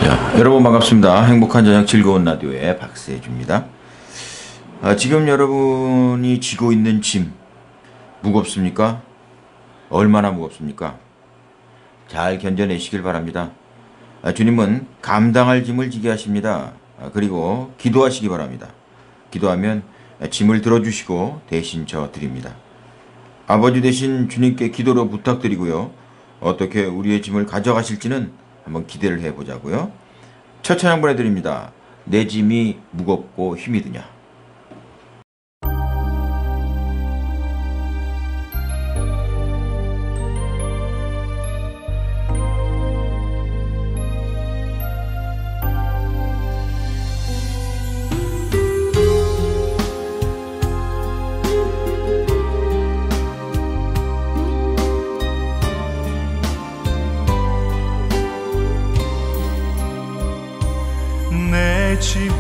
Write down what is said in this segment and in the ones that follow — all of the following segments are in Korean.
여러분 반갑습니다. 행복한 저녁 즐거운 라디오의 박세주입니다. 지금 여러분이 지고 있는 짐 무겁습니까? 얼마나 무겁습니까? 잘 견뎌내시길 바랍니다. 주님은 감당할 짐을 지게 하십니다. 그리고 기도하시기 바랍니다. 기도하면 짐을 들어주시고 대신 저 드립니다. 아버지 되신 주님께 기도로 부탁드리고요. 어떻게 우리의 짐을 가져가실지는 한번 기대를 해보자고요. 첫 찬양 보내드립니다. 내 짐이 무겁고 힘이 드냐. 내 짐이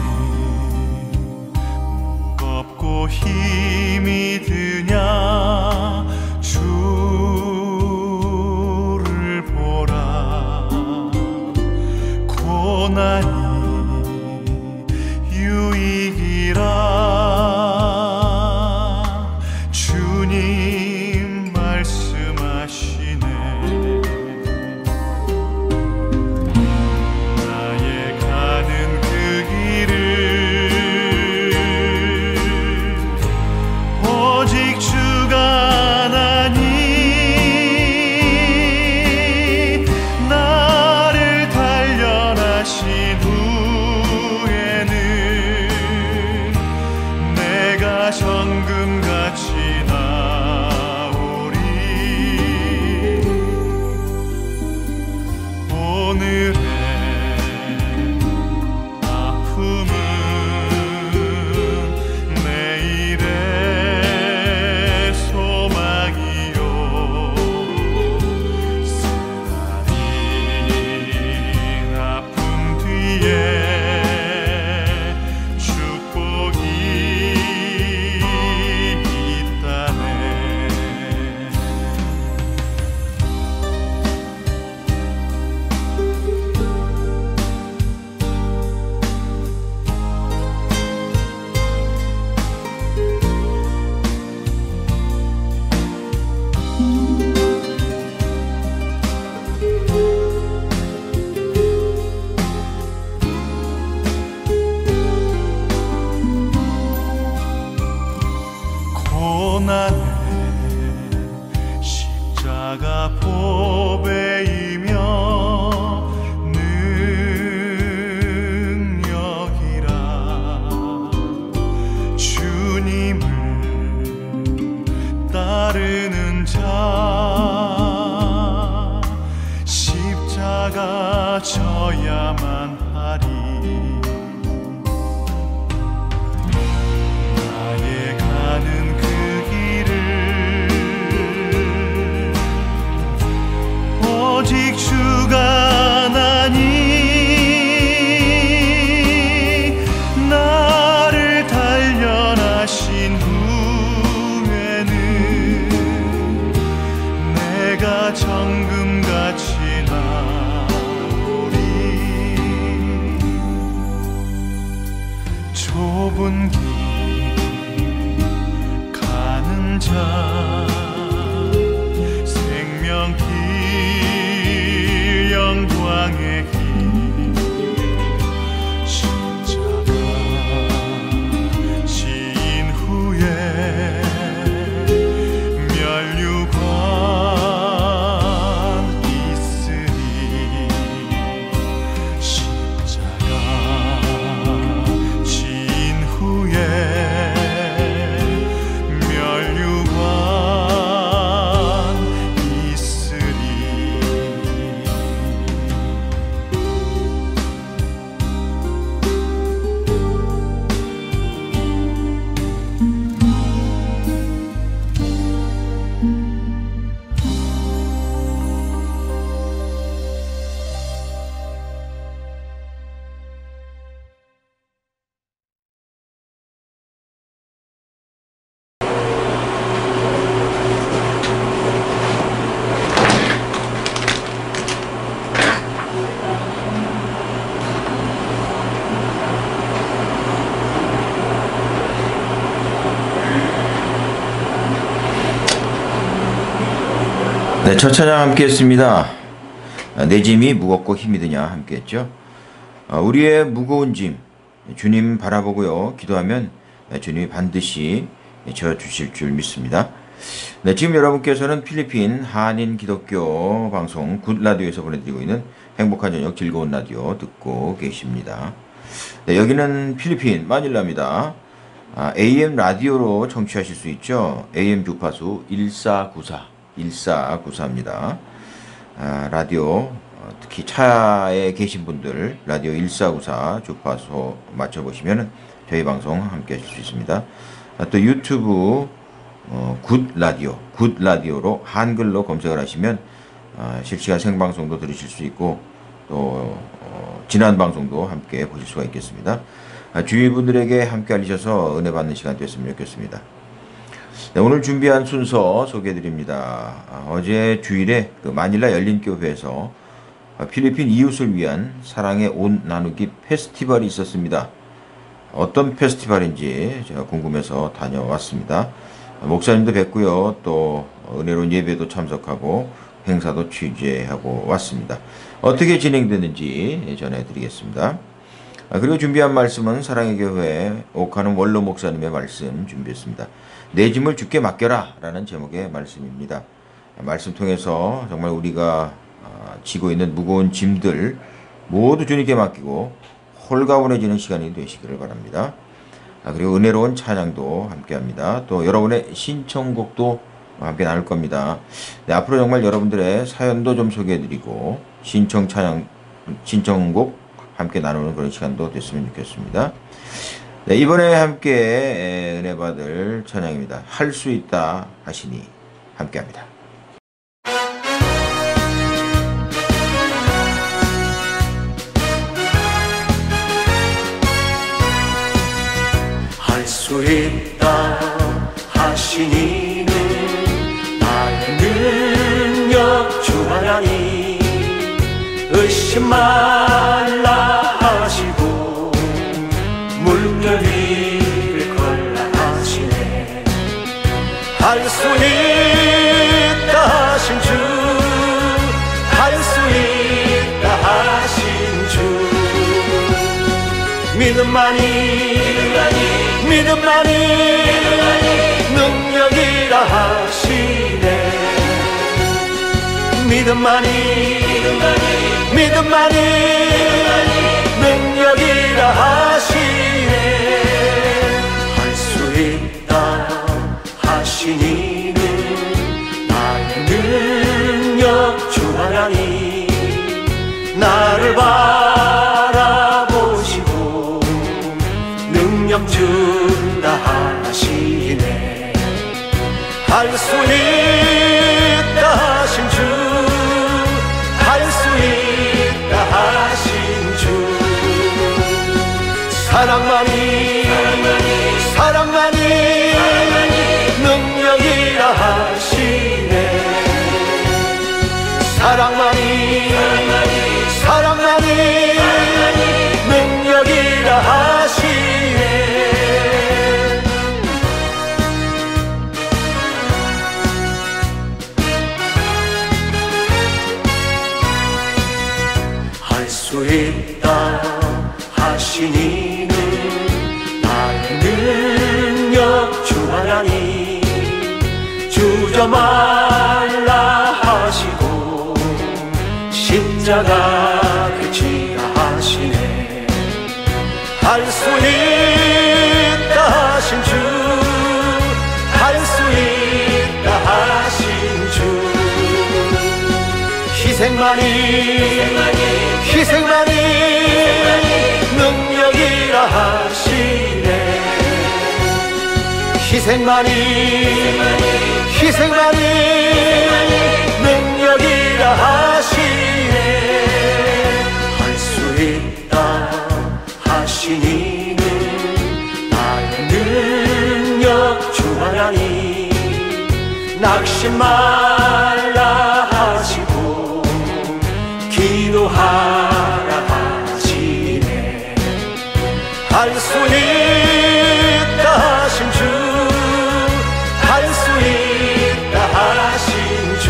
무겁고 힘이 드냐 주를 보라. 고난이 유익이라 주님 말씀하시네. 정금같이 나오리. 오늘의 아픔은 내일의 소망이요. 쓰라린 아픔 뒤에 고난의 십자가 보배이며 능력이라. 주님을 따르는 자 십자가 져야만 하리. 오직 주가 나니 나를 단련하신 후에는 내가 정금같이 나오리. 좁은 길 가는 자 생명길 영광의 길 십자가 지인 후에 면류관 있으리. 십자가 지인 후에 네, 첫 찬양 함께 했습니다. 내 짐이 무겁고 힘이 드냐 함께 했죠. 우리의 무거운 짐, 주님 바라보고요. 기도하면 주님이 반드시 져주실 줄 믿습니다. 네, 지금 여러분께서는 필리핀 한인 기독교 방송 굿라디오에서 보내드리고 있는 행복한 저녁 즐거운 라디오 듣고 계십니다. 네, 여기는 필리핀 마닐라입니다. AM 라디오로 청취하실 수 있죠. AM 주파수 1494입니다. 라디오 특히 차에 계신 분들 라디오 1494 주파수 맞춰보시면 저희 방송 함께 하실 수 있습니다. 또 유튜브 굿라디오로 한글로 검색을 하시면 실시간 생방송도 들으실 수 있고 또 지난 방송도 함께 보실 수가 있겠습니다. 주위 분들에게 함께 알리셔서 은혜 받는 시간 됐으면 좋겠습니다. 네, 오늘 준비한 순서 소개해드립니다. 어제 주일에 마닐라 열린교회에서 필리핀 이웃을 위한 사랑의 옷 나누기 페스티벌이 있었습니다. 어떤 페스티벌인지 제가 궁금해서 다녀왔습니다. 목사님도 뵙고요. 또 은혜로운 예배도 참석하고 행사도 취재하고 왔습니다. 어떻게 진행되는지 전해드리겠습니다. 그리고 준비한 말씀은 사랑의 교회 옥하는 원로 목사님의 말씀 준비했습니다. 내 짐을 주께 맡겨라 라는 제목의 말씀입니다. 말씀 통해서 정말 우리가 지고 있는 무거운 짐들 모두 주님께 맡기고 홀가분해지는 시간이 되시기를 바랍니다. 그리고 은혜로운 찬양도 함께합니다. 또 여러분의 신청곡도 함께 나눌 겁니다. 네, 앞으로 정말 여러분들의 사연도 좀 소개해드리고 신청곡 함께 나누는 그런 시간도 됐으면 좋겠습니다. 네, 이번에 함께 은혜 받을 찬양입니다. 할 수 있다 하시니 함께합니다. 할 수 있다 하시니는 나의 능력 주하나니 의심 말라 하시고 물결 위를 걸라 하시네. 할 수 있다 하신 주, 할 수 있다 하신 주, 믿음만이 능력이라 하시네. 믿음만이 능력이라 하시네. 할 수 있다 하시니는 나의 능력 주하나니 나를 바라보시고 능력 준다 하시네. 할 수 있다 하신 주, 할 수 있다 하신 주, 사랑만이 능력이라 하시네. 사랑만이 능력이라 하시네. 할 수 있다 하시니는 나의 능력 주하나니 주저 말라 하시고 십자가를 지라 하시네. 할 수 있다 하신 주, 할 수 있다 하신 주, 희생만이 능력이라 하시네. 희생만이 능력이라 하시네. 할 수 있다 하시니는 나의 능력 주하나니 낙심 말라 하시고 기도하라 하시네. 할 수 있다 하신 주, 할 수 있다 하신 주,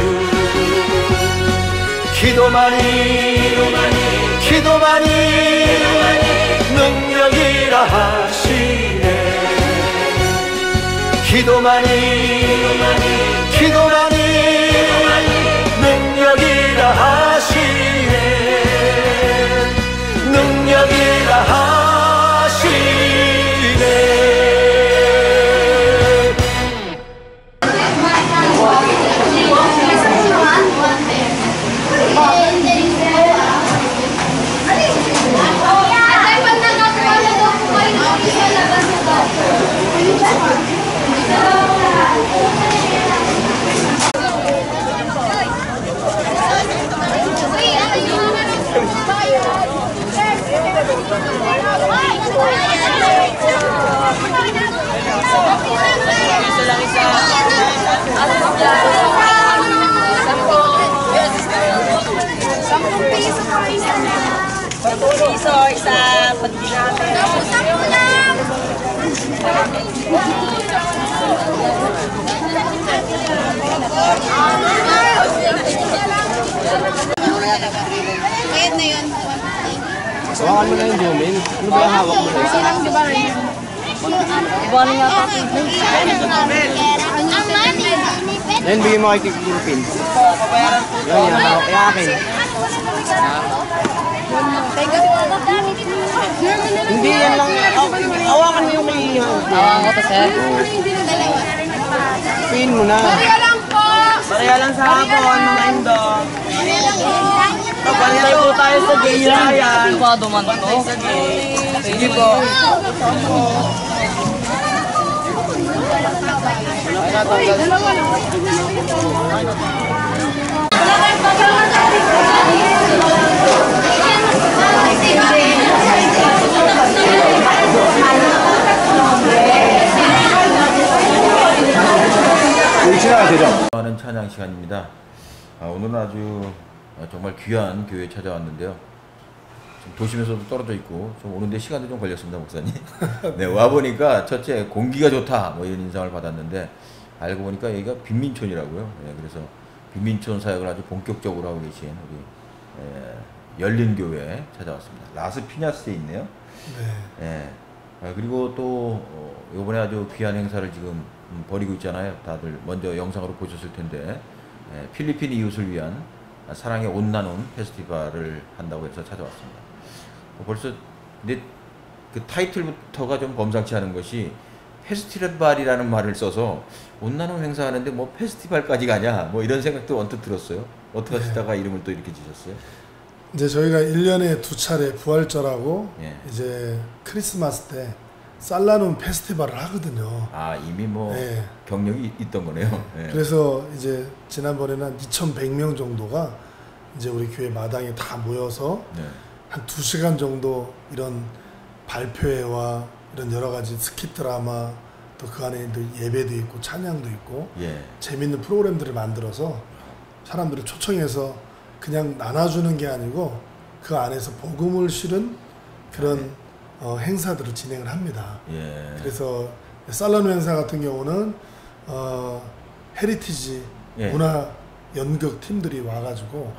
기도만이 능력이라 하시네. 기도만이 능력이라 하시네. 능력이라 하시네. Piso, isa, pati natin. Kahit na yun. Hawakan mo na yung Jomin. Ano ba yung hawak mo na isa? Iba na yata. Yan, bigyan mo kay Kikilpin. Yan, yan. Hawak kaya akin. Hindi, yan lang. Hawakan mo yung may Hawakan ko to, sir. pin mo na. Pareha lang po. Pareha lang sa hapon, mga indo. Pagpantay po tayo sa gate. Yan. Ito ba duman to? Sige po. 하는 찬양 시간입니다. 오늘은 아주 정말 귀한 교회에 찾아왔는데요. 좀 도심에서도 떨어져 있고 좀 오는데 시간도 좀 걸렸습니다, 목사님. 네, 와 보니까 첫째 공기가 좋다 뭐 이런 인상을 받았는데 알고 보니까 여기가 빈민촌이라고요. 네, 그래서 빈민촌 사역을 아주 본격적으로 하고 계신 우리 열린교회에 찾아왔습니다. 라스 피냐스에 있네요. 네. 그리고 또 이번에 아주 귀한 행사를 지금 벌이고 있잖아요. 다들 먼저 영상으로 보셨을 텐데 필리핀 이웃을 위한 사랑의 옷 나눔 페스티벌을 한다고 해서 찾아왔습니다. 벌써 근데 그 타이틀부터가 좀 범상치 않은 것이 페스티벌이라는 말을 써서 옷 나눔 행사하는데 뭐 페스티벌까지 가냐 뭐 이런 생각도 언뜻 들었어요. 어떻게 하시다가 이름을 또 이렇게 지셨어요? 이제 저희가 1년에 2차례 부활절하고 예. 이제 크리스마스 때 쌀나눔 페스티벌을 하거든요. 아, 이미 뭐 네. 경력이 있던 거네요. 네. 그래서 이제 지난번에는 한 2,100명 정도가 이제 우리 교회 마당에 다 모여서 네. 한 2시간 정도 이런 발표회와 이런 여러 가지 스킷 드라마 또 그 안에 또 예배도 있고 찬양도 있고 예. 재밌는 프로그램들을 만들어서 사람들을 초청해서 그냥 나눠주는 게 아니고 그 안에서 복음을 실은 그런 행사들을 진행을 합니다. 예. 그래서 쌀나눔 행사 같은 경우는 헤리티지 예. 문화 연극 팀들이 와가지고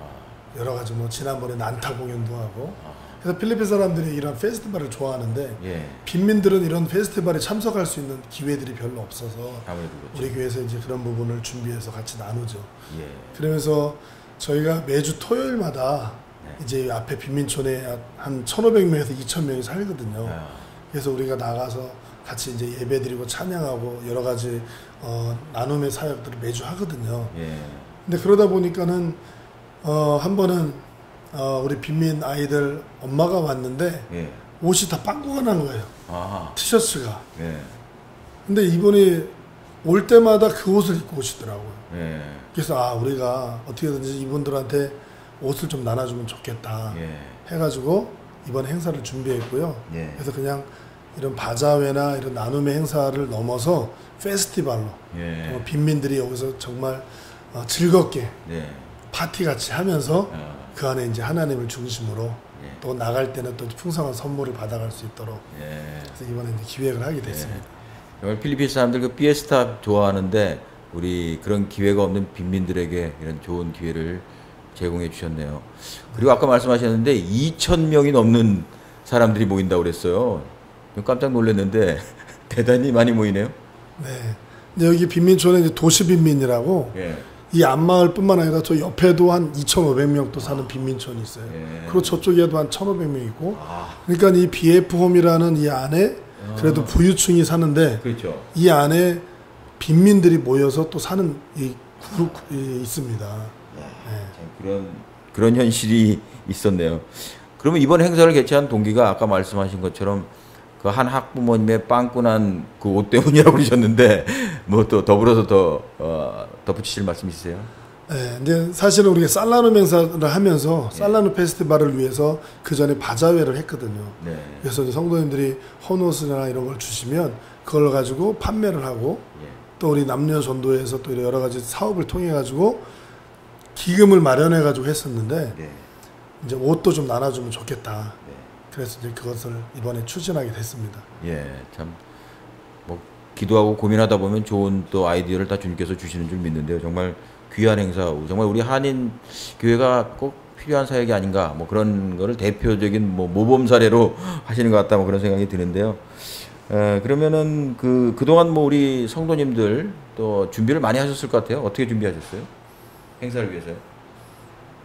여러 가지 뭐 지난번에 난타 공연도 하고 그래서 필리핀 사람들이 이런 페스티벌을 좋아하는데 예. 빈민들은 이런 페스티벌에 참석할 수 있는 기회들이 별로 없어서 아무래도 그렇죠. 우리 교회에서 이제 그런 부분을 준비해서 같이 나누죠. 예. 그러면서 저희가 매주 토요일마다 네. 이제 앞에 빈민촌에 한 1,500명에서 2,000명이 살거든요. 아. 그래서 우리가 나가서 같이 이제 예배드리고 찬양하고 여러 가지 나눔의 사역들을 매주 하거든요. 예. 근데 그러다 보니까는 한 번은 우리 빈민 아이들 엄마가 왔는데 예. 옷이 다 빵꾸가 난 거예요. 아. 티셔츠가. 예. 근데 이분이 올 때마다 그 옷을 입고 오시더라고요. 예. 그래서 우리가 어떻게든지 이분들한테 옷을 좀 나눠주면 좋겠다 예. 해가지고 이번 행사를 준비했고요. 예. 그래서 그냥 이런 바자회나 이런 나눔의 행사를 넘어서 페스티벌로 예. 빈민들이 여기서 정말 즐겁게 예. 파티 같이 하면서 어. 그 안에 이제 하나님을 중심으로 예. 또 나갈 때는 또 풍성한 선물을 받아갈 수 있도록 예. 그래서 이번에 이제 기획을 하게 됐습니다. 정말 필리핀 사람들 그 피에스타 좋아하는데 우리 그런 기회가 없는 빈민들에게 이런 좋은 기회를 제공해 주셨네요. 그리고 아까 말씀하셨는데 2,000명이 넘는 사람들이 모인다고 그랬어요. 좀 깜짝 놀랐는데 대단히 많이 모이네요. 네. 근데 여기 빈민촌에 이제 도시빈민이라고 예. 이 앞마을뿐만 아니라 저 옆에도 한 2,500명 또 사는 빈민촌이 있어요. 예. 그리고 저쪽에도 한 1,500명 있고. 그러니까 이 BF홈이라는 이 안에 그래도 부유층이 사는데 그렇죠. 이 안에 빈민들이 모여서 또 사는 이 그룹이 있습니다. 참 그런 현실이 있었네요. 그러면 이번 행사를 개최한 동기가 아까 말씀하신 것처럼 그 한 학부모님의 빵꾸난 그 옷 때문이라고 그러셨는데 뭐 또 더불어서 더 덧붙이실 말씀 있으세요? 네, 근데 사실은 우리가 살라누 행사를 하면서 살라누 페스티벌을 위해서 그 전에 바자회를 했거든요. 네. 그래서 이제 성도님들이 헌옷이나 이런 걸 주시면 그걸 가지고 판매를 하고 또 우리 남녀 전도회에서 또 여러 가지 사업을 통해 가지고 기금을 마련해 가지고 했었는데 네. 이제 옷도 좀 나눠주면 좋겠다. 그래서 이제 그것을 이번에 추진하게 됐습니다. 예, 참 뭐 기도하고 고민하다 보면 좋은 또 아이디어를 다 주님께서 주시는 줄 믿는데요. 정말 귀한 행사, 정말 우리 한인 교회가 꼭 필요한 사역이 아닌가, 뭐 그런 거를 대표적인 뭐 모범 사례로 하시는 것 같다, 뭐 그런 생각이 드는데요. 그러면은 그동안 뭐 우리 성도님들 또 준비를 많이 하셨을 것 같아요. 어떻게 준비하셨어요? 행사를 위해서요?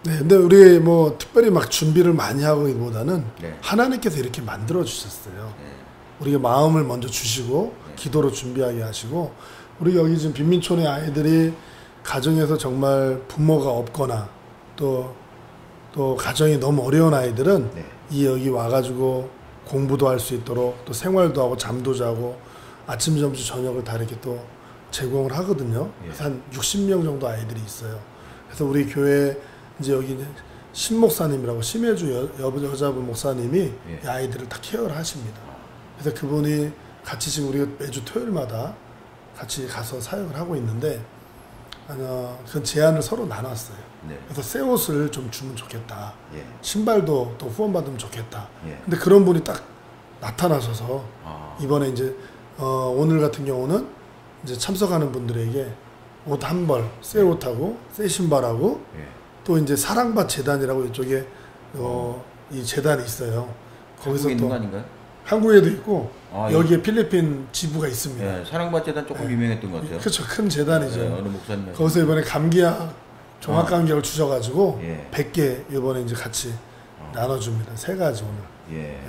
네, 근데 우리 뭐 특별히 막 준비를 많이 하기보다는 네. 하나님께서 이렇게 만들어 주셨어요. 네. 우리가 마음을 먼저 주시고 기도로 준비하게 하시고 우리 여기 지금 빈민촌의 아이들이 가정에서 정말 부모가 없거나 또 가정이 너무 어려운 아이들은 네. 이 여기 와가지고 공부도 할 수 있도록 또 생활도 하고 잠도 자고 아침, 점심, 저녁을 다 이렇게 또 제공을 하거든요. 그래서 한 60명 정도 아이들이 있어요. 그래서 우리 교회 이제 여기 신 목사님이라고 심혜주 여자분 목사님이 이 아이들을 다 케어를 하십니다. 그래서 그분이 같이 지금 우리가 매주 토요일마다 같이 가서 사역을 하고 있는데 그 제안을 서로 나눴어요. 네. 그래서 새 옷을 좀 주면 좋겠다. 예. 신발도 또 후원받으면 좋겠다. 예. 근데 그런 분이 딱 나타나셔서 아. 이번에 이제 오늘 같은 경우는 이제 참석하는 분들에게 옷 한 벌, 새 옷하고 새 신발하고 예. 또 이제 사랑밭 재단이라고 이쪽에 이 재단이 있어요. 거기서 한국에 있는 또 거 아닌가요? 한국에도 있고 아, 여기에 필리핀 지부가 있습니다. 예, 사랑받 재단 조금 유명했던 것 같아요. 그렇죠, 큰 재단이죠. 예, 어느 목사님 거기서 이번에 감기약, 종합감기약을 주셔가지고 예. 100개 이번에 이제 같이 나눠줍니다. 3가지 오늘. 예.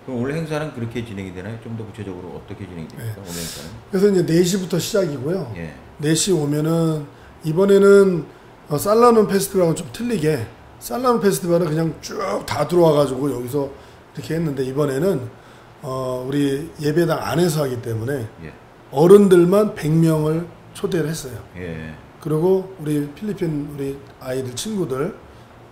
그럼 오늘 행사는 그렇게 진행이 되나요? 좀 더 구체적으로 어떻게 진행이 됩니까? 오늘 행사는? 그래서 이제 4시부터 시작이고요. 예. 4시 오면은 이번에는 살라누 페스티벌하고는 좀 틀리게 살라누 페스티벌은 그냥 쭉 다 들어와가지고 여기서 이렇게 했는데 이번에는 우리 예배당 안에서 하기 때문에 예. 어른들만 100명을 초대를 했어요. 예. 그리고 우리 필리핀 우리 아이들 친구들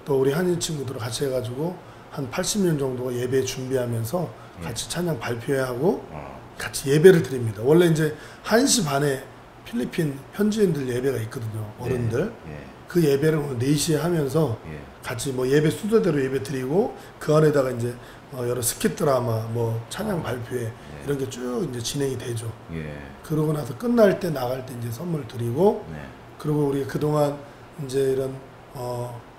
또 우리 한인 친구들 같이 해가지고 한 80명 정도가 예배 준비하면서 같이 찬양 발표하고 같이 예배를 드립니다. 원래 이제 1시 반에 필리핀 현지인들 예배가 있거든요. 어른들. 예. 그 예배를 오늘 4시에 하면서 예. 같이 뭐 예배 순서대로 예배 드리고 그 안에다가 이제 여러 스킷 드라마 뭐 찬양 발표회 이런 게 쭉 이제 진행이 되죠. 예. 그러고 나서 끝날 때 나갈 때 이제 선물 드리고 네. 그리고 우리 그동안 이제 이런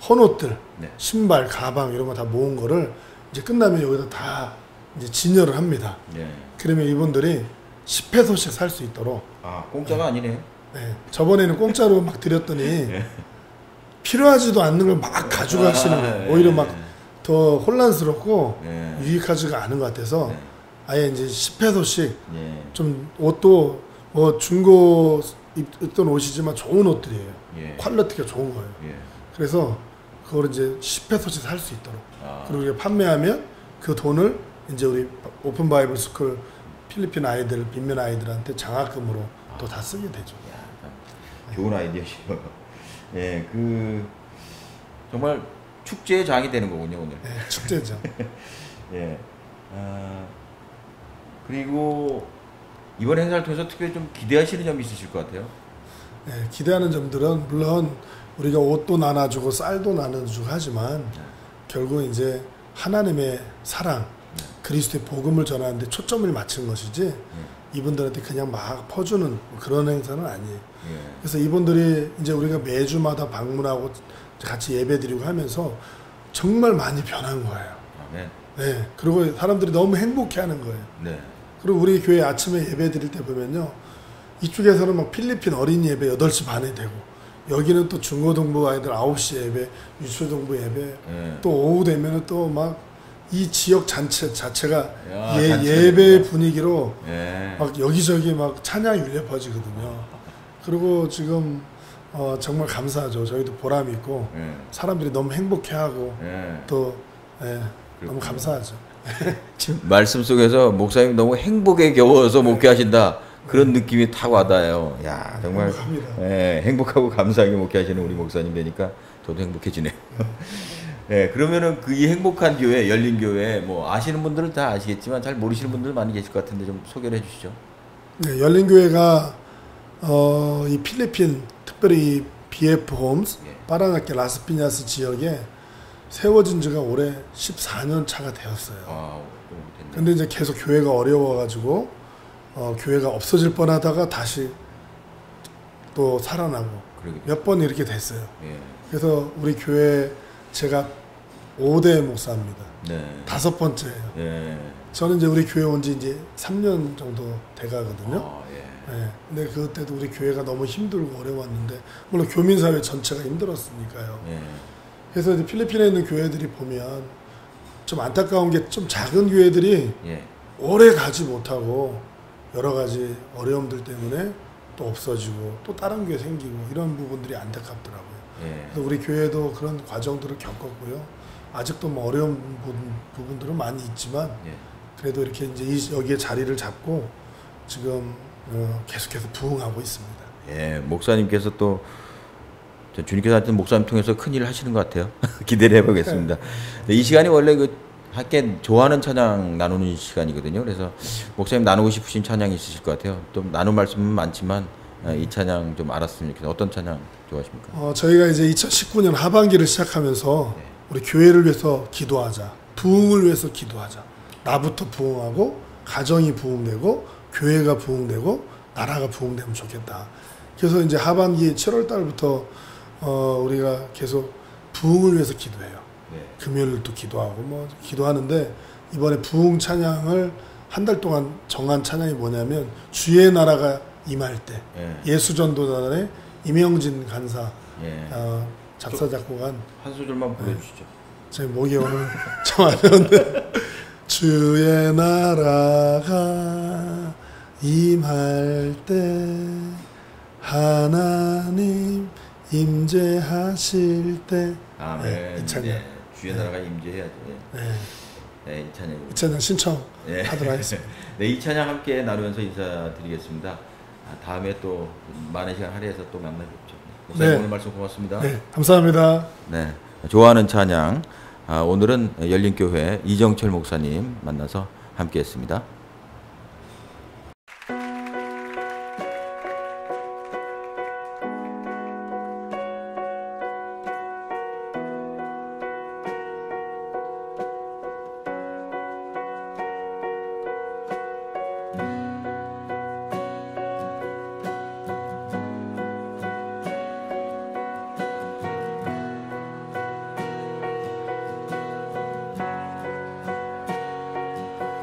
헌옷들, 네. 신발, 가방 이런 거 다 모은 거를 이제 끝나면 여기다 다 이제 진열을 합니다. 예. 그러면 이분들이 10회소씩 살 수 있도록. 아, 공짜가 아니네요. 네. 저번에는 공짜로 막 드렸더니 필요하지도 않는 걸 막 가져가시는 거예요. 오히려 막 더 혼란스럽고 유익하지가 않은 것 같아서 아예 이제 10회소씩 좀 옷도 뭐 중고 입던 옷이지만 좋은 옷들이에요. 퀄리티가 좋은 거예요. 그래서 그걸 이제 10회소씩 살 수 있도록. 그리고 이제 판매하면 그 돈을 이제 우리 오픈 바이블 스쿨 필리핀 아이들, 빈민 아이들한테 장학금으로 또 다 쓰게 되죠. 좋은 아이디어시죠. 예, 정말 축제의 장이 되는 거군요, 오늘. 네, 축제죠. 예. 그리고 이번 행사를 통해서 특별히 좀 기대하시는 점이 있으실 것 같아요. 네, 기대하는 점들은 물론 우리가 옷도 나눠주고 쌀도 나눠주고 하지만 결국 이제 하나님의 사랑, 그리스도의 복음을 전하는데 초점을 맞춘 것이지 이분들한테 그냥 막 퍼주는 그런 행사는 아니에요. 그래서 이분들이 이제 우리가 매주마다 방문하고 같이 예배드리고 하면서 정말 많이 변한 거예요. 아멘. 네. 그리고 사람들이 너무 행복해하는 거예요. 네. 그리고 우리 교회 아침에 예배 드릴 때 보면요. 이쪽에서는 막 필리핀 어린이 예배 8시 반에 되고 여기는 또 중고등부 아이들 9시 예배, 유초등부 예배 네. 또 오후 되면은 또 막 이 지역 자체가 야, 예배 분위기로 예. 막 여기저기 막 찬양이 울려 퍼지거든요. 그리고 지금 정말 감사하죠. 저희도 보람이 있고 예. 사람들이 너무 행복해하고 예. 또 너무 감사하죠. 지금 말씀 속에서 목사님 너무 행복에 겨워서 목회하신다 그런 느낌이 탁 와닿아요. 야 정말 행복합니다. 예, 행복하고 감사하게 목회하시는 우리 목사님 되니까 저도 행복해지네요. 예, 그러면은 그 이 행복한 교회, 열린 교회 뭐 아시는 분들은 다 아시겠지만 잘 모르시는 분들 많이 계실 것 같은데 좀 소개를 해주시죠. 네, 열린교회가 이 필리핀 특별히 이 BF 홈스 예. 파라나케 라스피냐스 지역에 세워진 지가 올해 14년 차가 되었어요. 아, 너무 됐네. 근데 이제 계속 교회가 어려워가지고 교회가 없어질 뻔하다가 다시 또 살아나고 그러게. 몇 번 이렇게 됐어요. 예. 그래서 우리 교회 제가 5대 목사입니다. 네. 5번째예요. 예. 저는 이제 우리 교회 온 지 이제 3년 정도 돼가거든요. 아, 예. 네. 근데 그때도 우리 교회가 너무 힘들고 어려웠는데 물론 교민사회 전체가 힘들었으니까요. 예. 그래서 이제 필리핀에 있는 교회들이 보면 좀 안타까운 게 좀 작은 교회들이 예. 오래 가지 못하고 여러 가지 어려움들 때문에 또 없어지고 또 다른 교회 생기고 이런 부분들이 안타깝더라고요. 예. 그래서 우리 교회도 그런 과정들을 겪었고요. 아직도 뭐 어려운 부분들은 많이 있지만 예. 그래도 이렇게 이제 여기에 자리를 잡고 지금 계속해서 부흥하고 있습니다. 예, 목사님께서 또 주님께서 하여튼 목사님 통해서 큰 일을 하시는 것 같아요. 기대를 해보겠습니다. 네, 이 시간이 원래 그 함께 좋아하는 찬양 나누는 시간이거든요. 그래서 목사님 나누고 싶으신 찬양이 있으실 것 같아요. 또 나눌 말씀은 많지만 이 찬양 좀 알았으면 좋겠어요. 어떤 찬양 좋아하십니까? 저희가 이제 2019년 하반기를 시작하면서 네. 우리 교회를 위해서 기도하자. 부흥을 위해서 기도하자. 나부터 부흥하고 가정이 부흥되고 교회가 부흥되고 나라가 부흥되면 좋겠다. 그래서 이제 하반기 7월 달부터 우리가 계속 부흥을 위해서 기도해요. 네. 금요일도 기도하고 뭐 기도하는데 이번에 부흥 찬양을 한 달 동안 정한 찬양이 뭐냐면 주의 나라가 임할 때 예. 예수전도단의 임영진 간사 예. 작사 작곡한 한 소절만 불러주시죠. 제 목이 오늘 좀 안 좋은데 주의 나라가 임할 때 하나님 임재하실 때 아멘. 네, 이 찬양. 네, 주의 나라가 임재해야죠. 네. 네, 네, 이 찬양. 이 찬양 신청하도록 네. 하겠습니다. 네, 이 찬양 함께 나누면서 인사드리겠습니다. 다음에 또 많은 시간 할애해서 또 만나뵙죠. 목사님 네. 오늘 말씀 고맙습니다. 네, 감사합니다. 네, 좋아하는 찬양. 오늘은 열린교회 이정철 목사님 만나서 함께했습니다.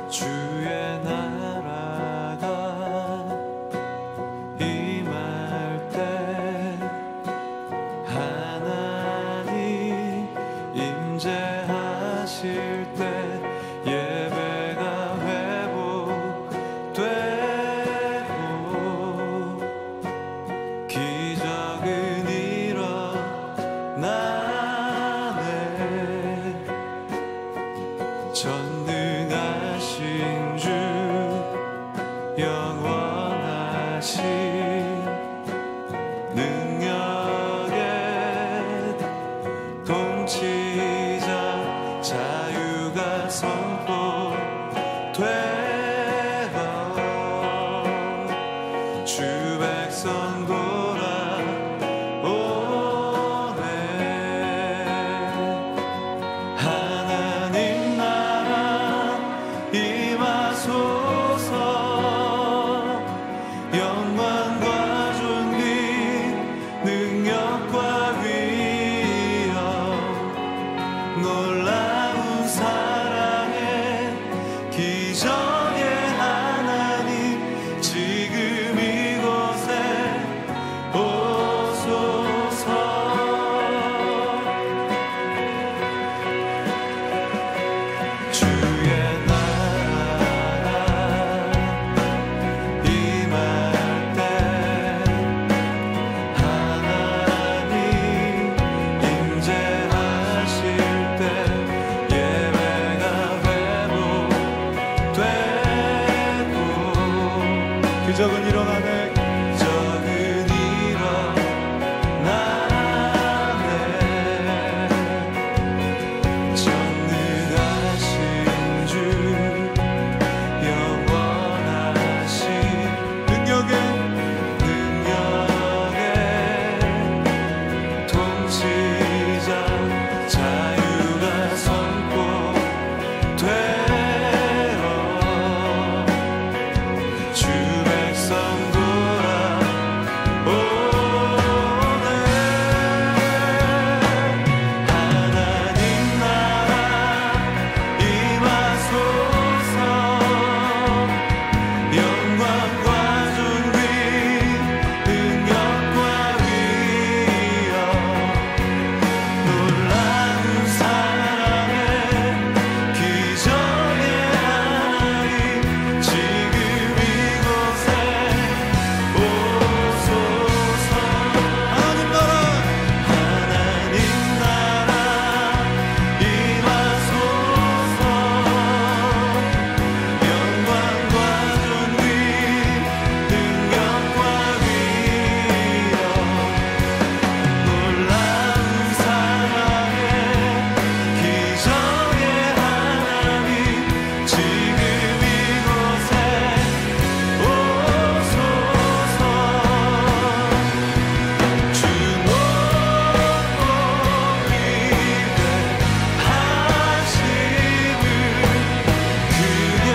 주의 나라가 임할 때 하나님 임재하실 때 예배가 회복되고 기적은 일어나네 전능하신 주 영원하신 능력의 통치자 자유가 선포되어 주 백성 돌아오네 하나님 나라 임하소서 영광과 존귀 능력과 위엄 기적의 하나님 지금 이곳에 오소서. 주의 나라 임할 때 하나님 임재하실 때 예배가 회복되고 기적은 일어나네. 기적은 일어나네. 전능하신 주 영원하신 능력의 통치자 자유가 선포되어 주 백성 돌아오네. 하나님 나라 임하소서. 영광과 존귀 능력과 위엄 놀라운 사랑의 기적의 하나님 지금 이곳에 오소서. 하나님 나라 임하소서. 영광과 존귀 능력과 위엄 놀라운 사랑의 기적의 하나님 지금 이곳에 오소서. 주 높고 위대하심을 크게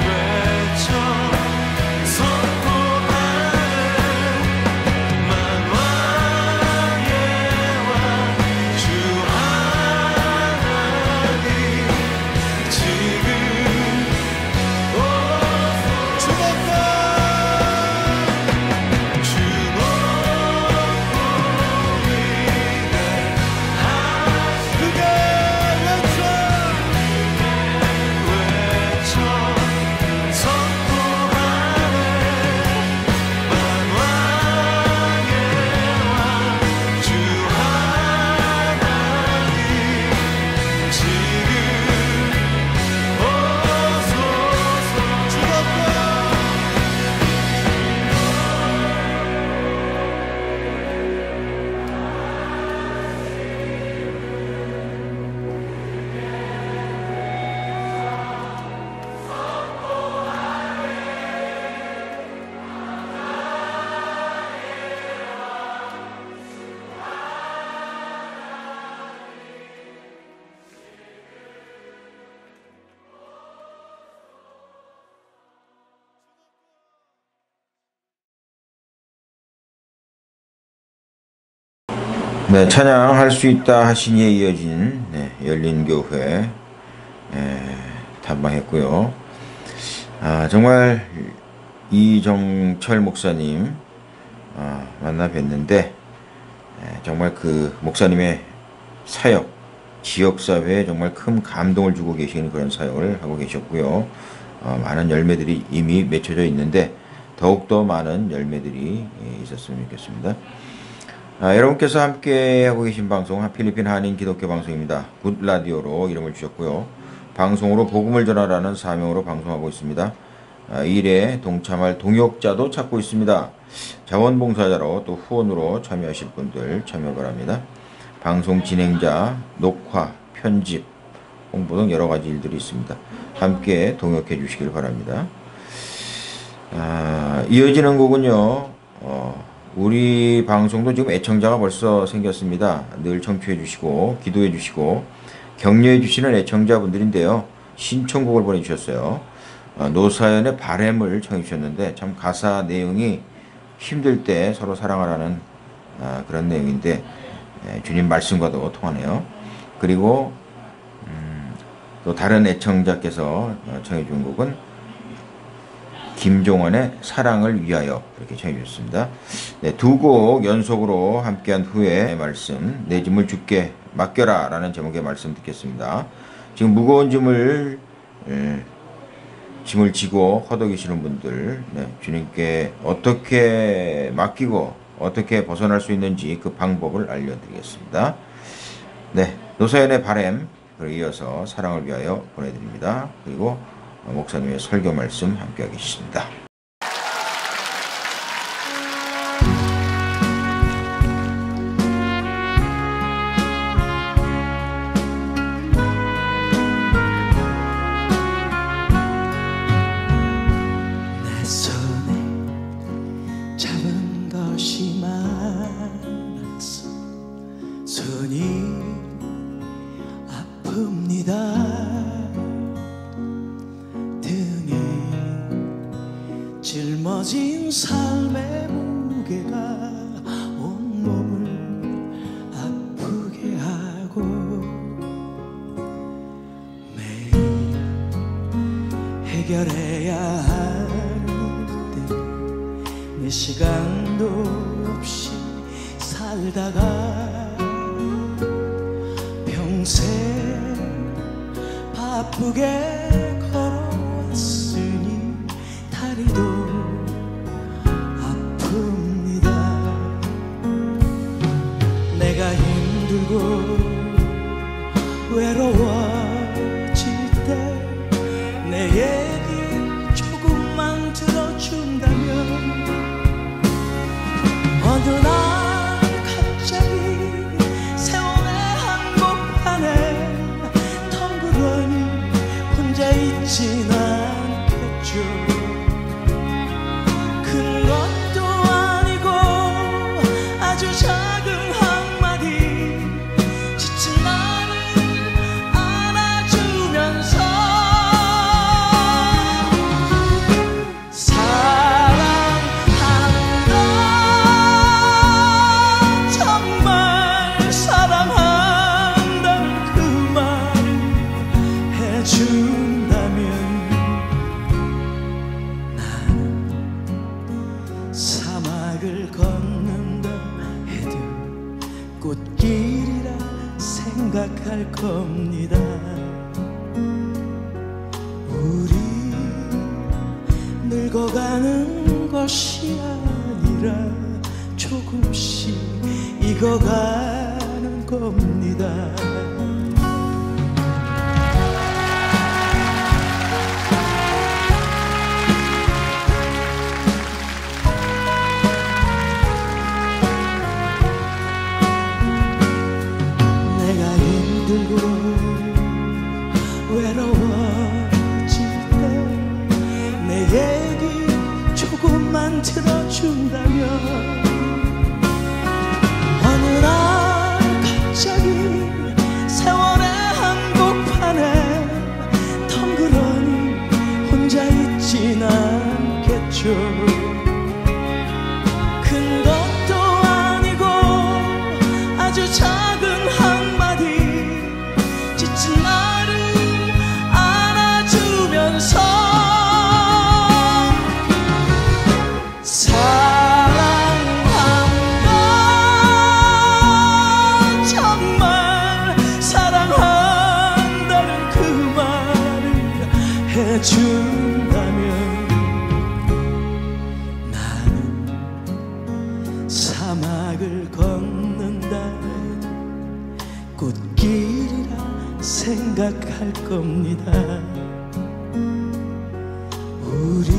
외쳐 선포하네. 만왕의 왕 주 하나님 지금 오소서. 주 높고 위대하심을 크게 외쳐 선포하네. 만왕의 왕 주 하나님 지금 오소서. 주 높고 네, 찬양할 수 있다 하시니에 이어진 열린교회 탐방했고요. 정말 이정철 목사님 만나 뵀는데 정말 그 목사님의 사역, 지역사회에 정말 큰 감동을 주고 계시는 그런 사역을 하고 계셨고요. 많은 열매들이 이미 맺혀져 있는데 더욱더 많은 열매들이 있었으면 좋겠습니다. 여러분께서 함께 하고 계신 방송 필리핀 한인 기독교 방송입니다. 굿라디오로 이름을 주셨고요. 방송으로 복음을 전하라는 사명으로 방송하고 있습니다. 이 일에 동참할 동역자도 찾고 있습니다. 자원봉사자로 또 후원으로 참여하실 분들 참여 바랍니다. 방송 진행자, 녹화, 편집, 홍보 등 여러 가지 일들이 있습니다. 함께 동역해 주시길 바랍니다. 이어지는 곡은요. 우리 방송도 지금 애청자가 벌써 생겼습니다. 늘 청취해 주시고 기도해 주시고 격려해 주시는 애청자분들인데요. 신청곡을 보내주셨어요. 노사연의 바램을 청해 주셨는데 참 가사 내용이 힘들 때 서로 사랑하라는 그런 내용인데 주님 말씀과도 통하네요. 그리고 또 다른 애청자께서 청해 준 곡은 김종원의 사랑을 위하여 이렇게 청해 주셨습니다. 네, 두 곡 연속으로 함께한 후에 말씀, 내 짐을 주께 맡겨라 라는 제목의 말씀 듣겠습니다. 지금 무거운 짐을 지고 허덕이시는 분들, 네, 주님께 어떻게 맡기고 어떻게 벗어날 수 있는지 그 방법을 알려드리겠습니다. 네, 노사연의 바램, 그리고 이어서 사랑을 위하여 보내드립니다. 그리고 목사님의 설교 말씀 함께 하겠습니다. 내 손에 잡은 것이 많아서 손이 아픕니다. 등에 짊어진 삶의 무게가 온몸을 아프게 하고 매일 해결해야 할 일들 내 시간도 없이 살다가 평생 바쁘게 걸어왔으니 다리도 아픕니다. 내가 힘들고 외로워질 때 내 얘기 조금만 들어준다면 어느 날 갑자기 세월의 한복판에 덩그러니 혼자 있진 않겠죠. 큰 것도 아니고 아주 작은 한마디 지친 나를 안아주면서 사랑한다, 정말 사랑한다는 그 말을 해준다면 나는 사막을 걷는다 해도 꽃길이라 생각할 겁니다. 우리 늙어가는 것이 아니라 조금씩 익어가는 겁니다. 내가 힘들고 외로워질 때 내 얘기 조금만 들어준다면 어느 날 갑자기 세월의 한복판에 덩그러니 혼자 있진 않겠죠. 큰 것도 아니고 아주 작은 한마디 지친 나를 안아주면서 사랑한다, 정말 사랑한다는 그 말을 해준다면 나는 사막을 걷는다 해도 꽃길이라 생각할 겁니다. 우리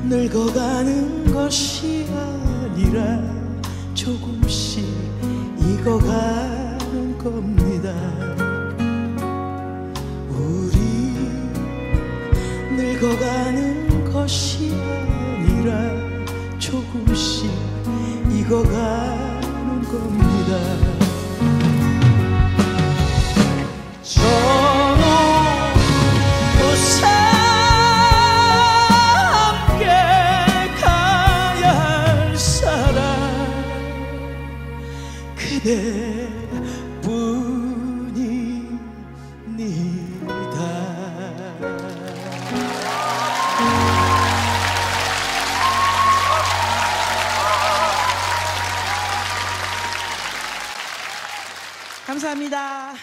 늙어가는 것이 아니라 조금씩 익어가는 겁니다. 우리 늙어가는 것이 아니라 조금씩 익어가는 겁니다. 저 곳에 함께 가야 할 사람 그대뿐입니다. 감사합니다.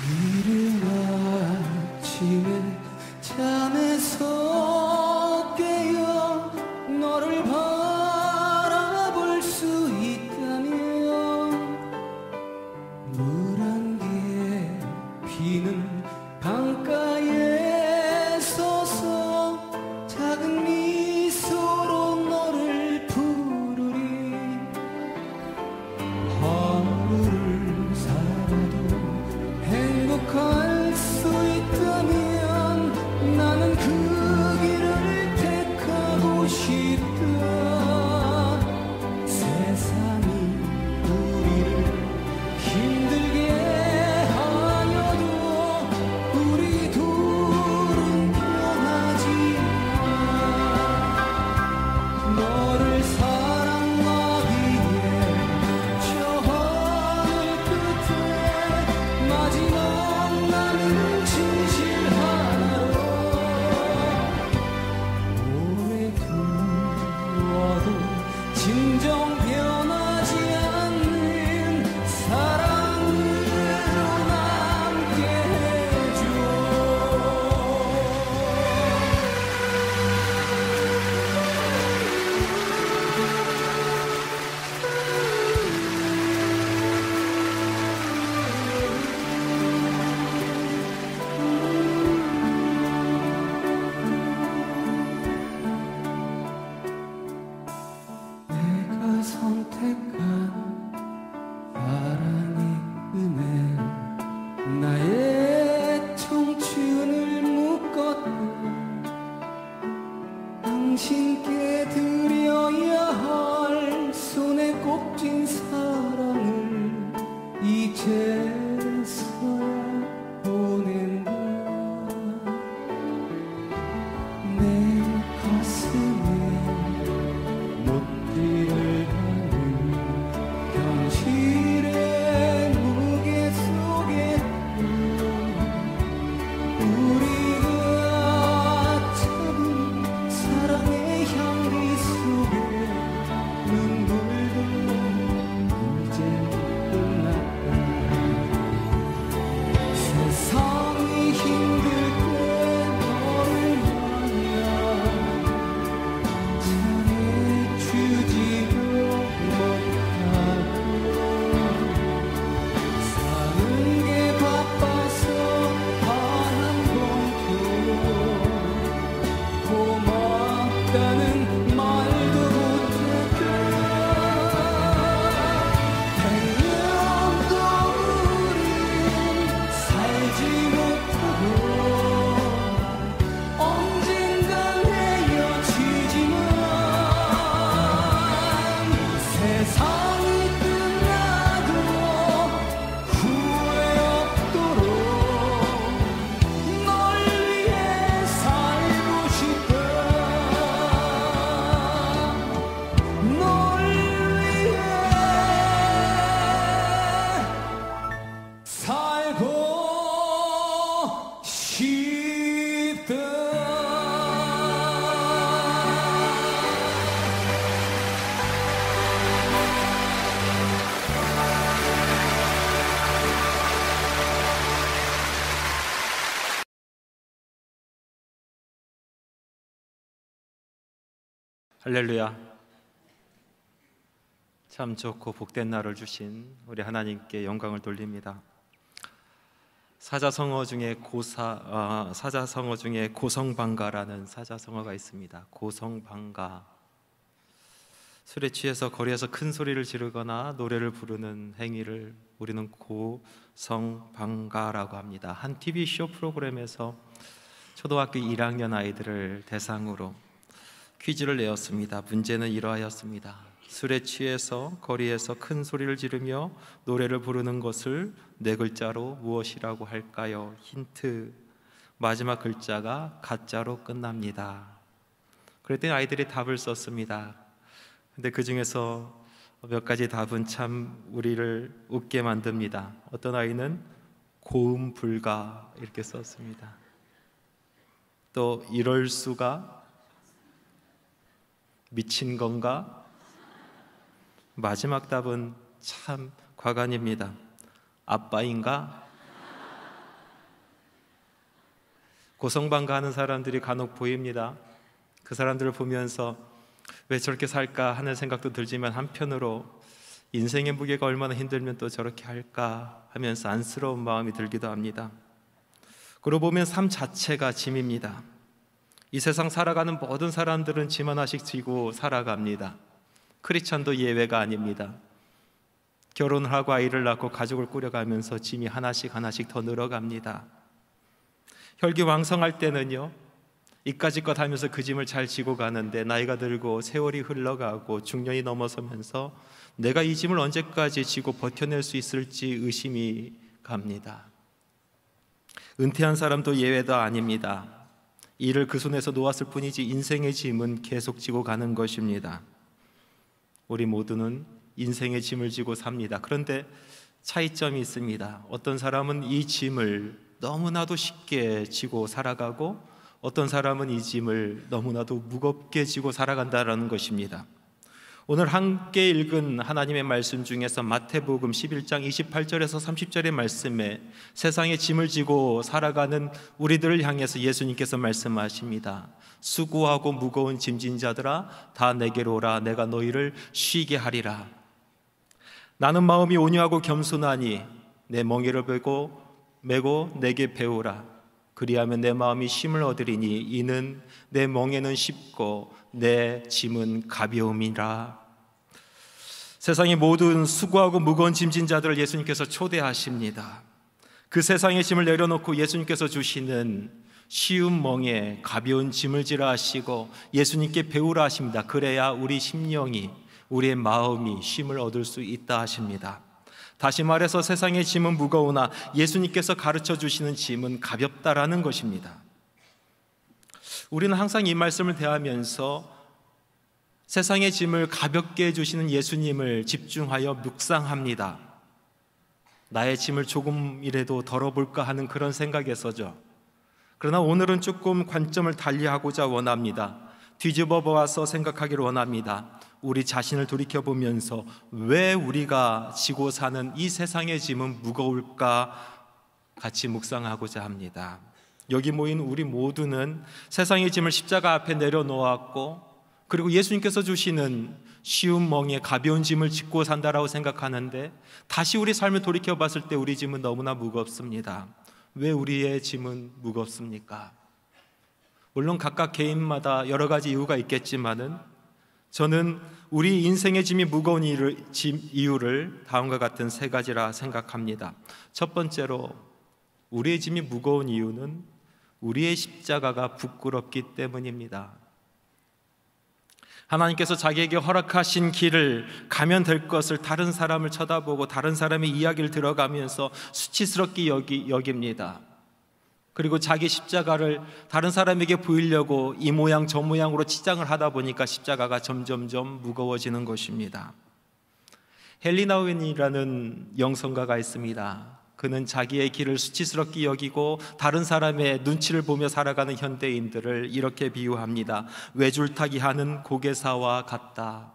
이른 아침에 잠에서 깨어 너를 바라볼 수 있다면 물 안개 비는 강가에 서서 작은 미소로 너를 부르리 하루를 살아도 행복할 수 있다면 나는 그 길을 택하고 싶다 세상이 우리를 힘들게 하여도 우리 둘은 변하지 않아 너를 사랑하기에 저 하늘 끝에 마지막 나는 진실 하나로 오래 두어도 진정 변하지 않는 사랑으로 남게 해줘 내가 선택한 사랑의 은혜 나의 청춘을 묶었다 당신께 드려야 할 손에 꼭 쥔 사랑을 이제서야 보낸다 내 가슴에 못들을 하는 현실의 무게 속에 우리가 찾은 사랑의 향기 속에 눈물도 이제 끝났다 세상이 힘들 때 너를 만나 잘해주지도 못하고 사는 게 바빠서 바람 봉투 고맙다는 말도 못했다 100년도 우린 살지 못하고 언젠간 헤어지지만 세상이 끝나도 후회 없도록 널 위해 살고 싶다 널 위해 살고 싶다 할렐루야. 참 좋고 복된 날을 주신 우리 하나님께 영광을 돌립니다. 사자성어 중에 고성방가라는 사자성어가 있습니다. 고성방가. 술에 취해서 거리에서 큰 소리를 지르거나 노래를 부르는 행위를 우리는 고성방가라고 합니다. 한 TV쇼 프로그램에서 초등학교 1학년 아이들을 대상으로 퀴즈를 내었습니다. 문제는 이러하였습니다. 술에 취해서 거리에서 큰 소리를 지르며 노래를 부르는 것을 네 글자로 무엇이라고 할까요? 힌트. 마지막 글자가 가짜로 끝납니다. 그랬더니 아이들이 답을 썼습니다. 근데 그 중에서 몇 가지 답은 참 우리를 웃게 만듭니다. 어떤 아이는 고음 불가 이렇게 썼습니다. 또 이럴 수가, 미친 건가? 마지막 답은 참 과간입니다. 아빠인가? 고성방가 하는 사람들이 간혹 보입니다. 그 사람들을 보면서 왜 저렇게 살까 하는 생각도 들지만 한편으로 인생의 무게가 얼마나 힘들면 또 저렇게 할까 하면서 안쓰러운 마음이 들기도 합니다. 그러고 보면 삶 자체가 짐입니다. 이 세상 살아가는 모든 사람들은 짐 하나씩 지고 살아갑니다. 크리스찬도 예외가 아닙니다. 결혼을 하고 아이를 낳고 가족을 꾸려가면서 짐이 하나씩 더 늘어갑니다. 혈기왕성할 때는요, 이까짓것 하면서 그 짐을 잘 지고 가는데 나이가 들고 세월이 흘러가고 중년이 넘어서면서 내가 이 짐을 언제까지 지고 버텨낼 수 있을지 의심이 갑니다. 은퇴한 사람도 예외도 아닙니다. 일을 그 손에서 놓았을 뿐이지 인생의 짐은 계속 지고 가는 것입니다. 우리 모두는 인생의 짐을 지고 삽니다. 그런데 차이점이 있습니다. 어떤 사람은 이 짐을 너무나도 쉽게 지고 살아가고 어떤 사람은 이 짐을 너무나도 무겁게 지고 살아간다는 것입니다. 오늘 함께 읽은 하나님의 말씀 중에서 마태복음 11장 28절에서 30절의 말씀에 세상의 짐을 지고 살아가는 우리들을 향해서 예수님께서 말씀하십니다. 수고하고 무거운 짐진 자들아 다 내게로 오라. 내가 너희를 쉬게 하리라. 나는 마음이 온유하고 겸손하니 내 멍에를 메고 내게 배우라. 그리하면 내 마음이 쉼을 얻으리니 이는 내 멍에는 쉽고 내 짐은 가벼움이라. 세상의 모든 수고하고 무거운 짐진 자들을 예수님께서 초대하십니다. 그 세상의 짐을 내려놓고 예수님께서 주시는 쉬운 멍에 가벼운 짐을 지라 하시고 예수님께 배우라 하십니다. 그래야 우리 심령이, 우리의 마음이 쉼을 얻을 수 있다 하십니다. 다시 말해서 세상의 짐은 무거우나 예수님께서 가르쳐 주시는 짐은 가볍다라는 것입니다. 우리는 항상 이 말씀을 대하면서 세상의 짐을 가볍게 해주시는 예수님을 집중하여 묵상합니다. 나의 짐을 조금이라도 덜어볼까 하는 그런 생각에서죠. 그러나 오늘은 조금 관점을 달리하고자 원합니다. 뒤집어 보아서 생각하기를 원합니다. 우리 자신을 돌이켜보면서 왜 우리가 지고 사는 이 세상의 짐은 무거울까 같이 묵상하고자 합니다. 여기 모인 우리 모두는 세상의 짐을 십자가 앞에 내려놓았고 그리고 예수님께서 주시는 쉬운 멍에 가벼운 짐을 짓고 산다라고 생각하는데 다시 우리 삶을 돌이켜봤을 때 우리 짐은 너무나 무겁습니다. 왜 우리의 짐은 무겁습니까? 물론 각각 개인마다 여러 가지 이유가 있겠지만은 저는 우리 인생의 짐이 무거운 이유를 다음과 같은 세 가지라 생각합니다. 첫 번째로 우리의 짐이 무거운 이유는 우리의 십자가가 부끄럽기 때문입니다. 하나님께서 자기에게 허락하신 길을 가면 될 것을 다른 사람을 쳐다보고 다른 사람의 이야기를 들어가면서 수치스럽게 여깁니다. 그리고 자기 십자가를 다른 사람에게 보이려고 이 모양 저 모양으로 치장을 하다 보니까 십자가가 점점점 무거워지는 것입니다. 헨리 나우엔이라는 영성가가 있습니다. 그는 자기의 길을 수치스럽게 여기고 다른 사람의 눈치를 보며 살아가는 현대인들을 이렇게 비유합니다. 외줄타기 하는 고개사와 같다.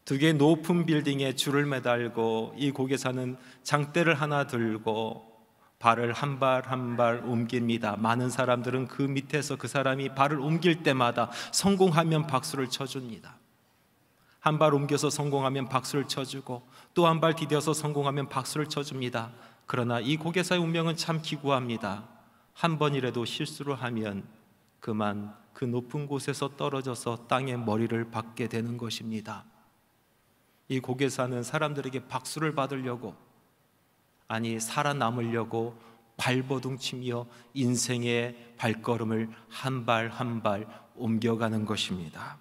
두 개의 높은 빌딩에 줄을 매달고 이 고개사는 장대를 하나 들고 발을 한 발 한 발 옮깁니다. 많은 사람들은 그 밑에서 그 사람이 발을 옮길 때마다 성공하면 박수를 쳐줍니다. 한 발 옮겨서 성공하면 박수를 쳐주고 또 한 발 디뎌서 성공하면 박수를 쳐줍니다. 그러나 이 고개사의 운명은 참 기구합니다. 한 번이라도 실수를 하면 그만 그 높은 곳에서 떨어져서 땅에 머리를 박게 되는 것입니다. 이 고개사는 사람들에게 박수를 받으려고, 아니 살아남으려고 발버둥치며 인생의 발걸음을 한 발 한 발 옮겨가는 것입니다.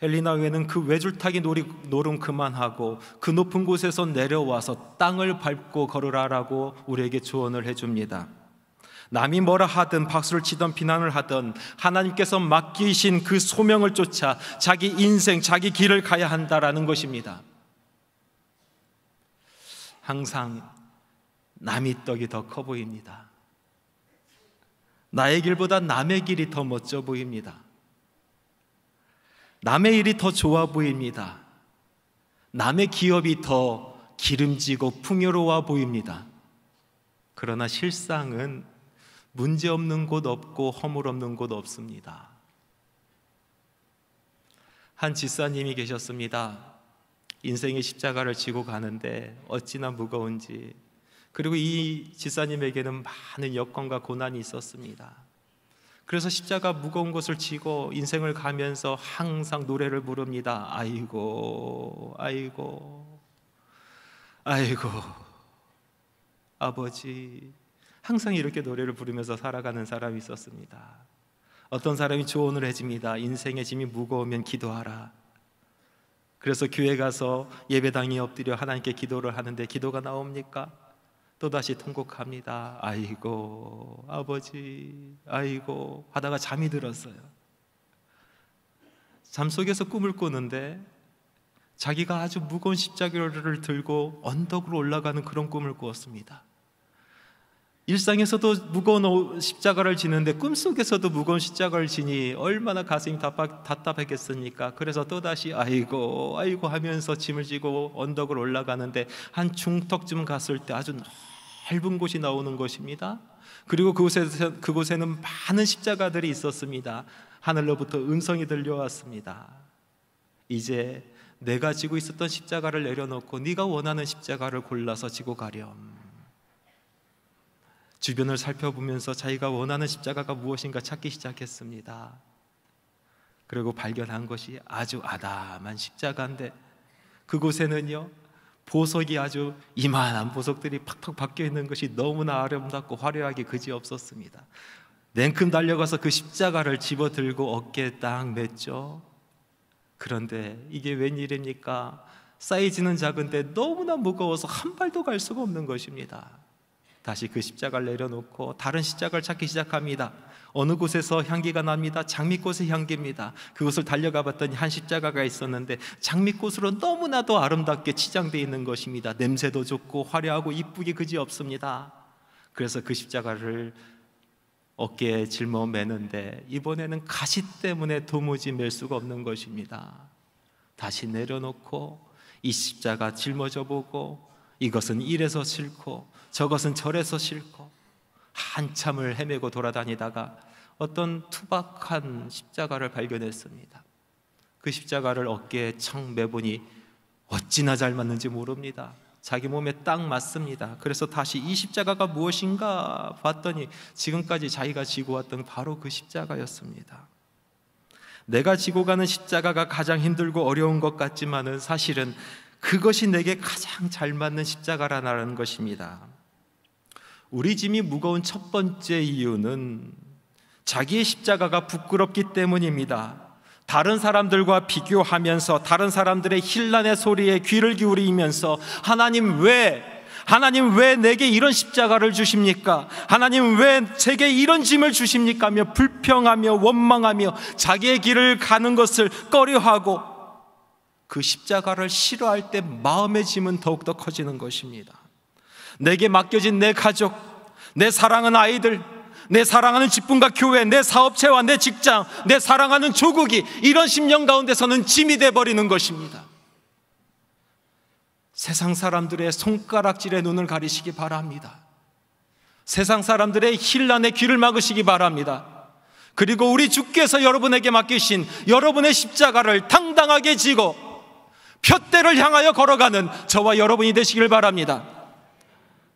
엘리나 외에는 그 외줄타기 노름 그만하고 그 높은 곳에서 내려와서 땅을 밟고 걸으라라고 우리에게 조언을 해줍니다. 남이 뭐라 하든 박수를 치든 비난을 하든 하나님께서 맡기신 그 소명을 쫓아 자기 인생, 자기 길을 가야 한다라는 것입니다. 항상 남의 떡이 더 커 보입니다. 나의 길보다 남의 길이 더 멋져 보입니다. 남의 일이 더 좋아 보입니다. 남의 기업이 더 기름지고 풍요로워 보입니다. 그러나 실상은 문제없는 곳 없고 허물 없는 곳 없습니다. 한 지사님이 계셨습니다. 인생의 십자가를 지고 가는데 어찌나 무거운지, 그리고 이 지사님에게는 많은 여건과 고난이 있었습니다. 그래서 십자가 무거운 것을 지고 인생을 가면서 항상 노래를 부릅니다. 아이고, 아이고, 아이고, 아버지. 항상 이렇게 노래를 부르면서 살아가는 사람이 있었습니다. 어떤 사람이 조언을 해줍니다. 인생의 짐이 무거우면 기도하라. 그래서 교회 가서 예배당에 엎드려 하나님께 기도를 하는데 기도가 나옵니까? 또다시 통곡합니다. 아이고, 아버지, 아이고 하다가 잠이 들었어요. 잠속에서 꿈을 꾸는데 자기가 아주 무거운 십자가를 들고 언덕으로 올라가는 그런 꿈을 꾸었습니다. 일상에서도 무거운 십자가를 지는데 꿈속에서도 무거운 십자가를 지니 얼마나 가슴이 답답했겠습니까? 그래서 또다시 아이고, 아이고 하면서 짐을 지고 언덕을 올라가는데 한 중턱쯤 갔을 때 아주 넓은 곳이 나오는 것입니다. 그리고 그곳에는 많은 십자가들이 있었습니다. 하늘로부터 음성이 들려왔습니다. 이제 내가 지고 있었던 십자가를 내려놓고 네가 원하는 십자가를 골라서 지고 가렴. 주변을 살펴보면서 자기가 원하는 십자가가 무엇인가 찾기 시작했습니다. 그리고 발견한 것이 아주 아담한 십자가인데 그곳에는요 보석이 아주 이만한 보석들이 팍팍 박혀 있는 것이 너무나 아름답고 화려하게 그지없었습니다. 냉큼 달려가서 그 십자가를 집어들고 어깨에 딱 맸죠. 그런데 이게 웬일입니까? 사이즈는 작은데 너무나 무거워서 한 발도 갈 수가 없는 것입니다. 다시 그 십자가를 내려놓고 다른 십자가를 찾기 시작합니다. 어느 곳에서 향기가 납니다. 장미꽃의 향기입니다. 그곳을 달려가 봤더니 한 십자가가 있었는데 장미꽃으로 너무나도 아름답게 치장되어 있는 것입니다. 냄새도 좋고 화려하고 이쁘기 그지없습니다. 그래서 그 십자가를 어깨에 짊어 매는데 이번에는 가시 때문에 도무지 맬 수가 없는 것입니다. 다시 내려놓고 이 십자가 짊어져 보고 이것은 이래서 싫고 저것은 저래서 싫고 한참을 헤매고 돌아다니다가 어떤 투박한 십자가를 발견했습니다. 그 십자가를 어깨에 청 매보니 어찌나 잘 맞는지 모릅니다. 자기 몸에 딱 맞습니다. 그래서 다시 이 십자가가 무엇인가 봤더니 지금까지 자기가 지고 왔던 바로 그 십자가였습니다. 내가 지고 가는 십자가가 가장 힘들고 어려운 것 같지만은 사실은 그것이 내게 가장 잘 맞는 십자가라는 것입니다. 우리 짐이 무거운 첫 번째 이유는 자기의 십자가가 부끄럽기 때문입니다. 다른 사람들과 비교하면서 다른 사람들의 힐난의 소리에 귀를 기울이면서 하나님 왜 내게 이런 십자가를 주십니까? 하나님 왜 제게 이런 짐을 주십니까? 하며 불평하며 원망하며 자기의 길을 가는 것을 꺼려하고 그 십자가를 싫어할 때 마음의 짐은 더욱더 커지는 것입니다. 내게 맡겨진 내 가족, 내 사랑하는 아이들, 내 사랑하는 직분과 교회, 내 사업체와 내 직장, 내 사랑하는 조국이 이런 심령 가운데서는 짐이 돼버리는 것입니다. 세상 사람들의 손가락질에 눈을 가리시기 바랍니다. 세상 사람들의 힐난의 귀를 막으시기 바랍니다. 그리고 우리 주께서 여러분에게 맡기신 여러분의 십자가를 당당하게 지고 푯대를 향하여 걸어가는 저와 여러분이 되시길 바랍니다.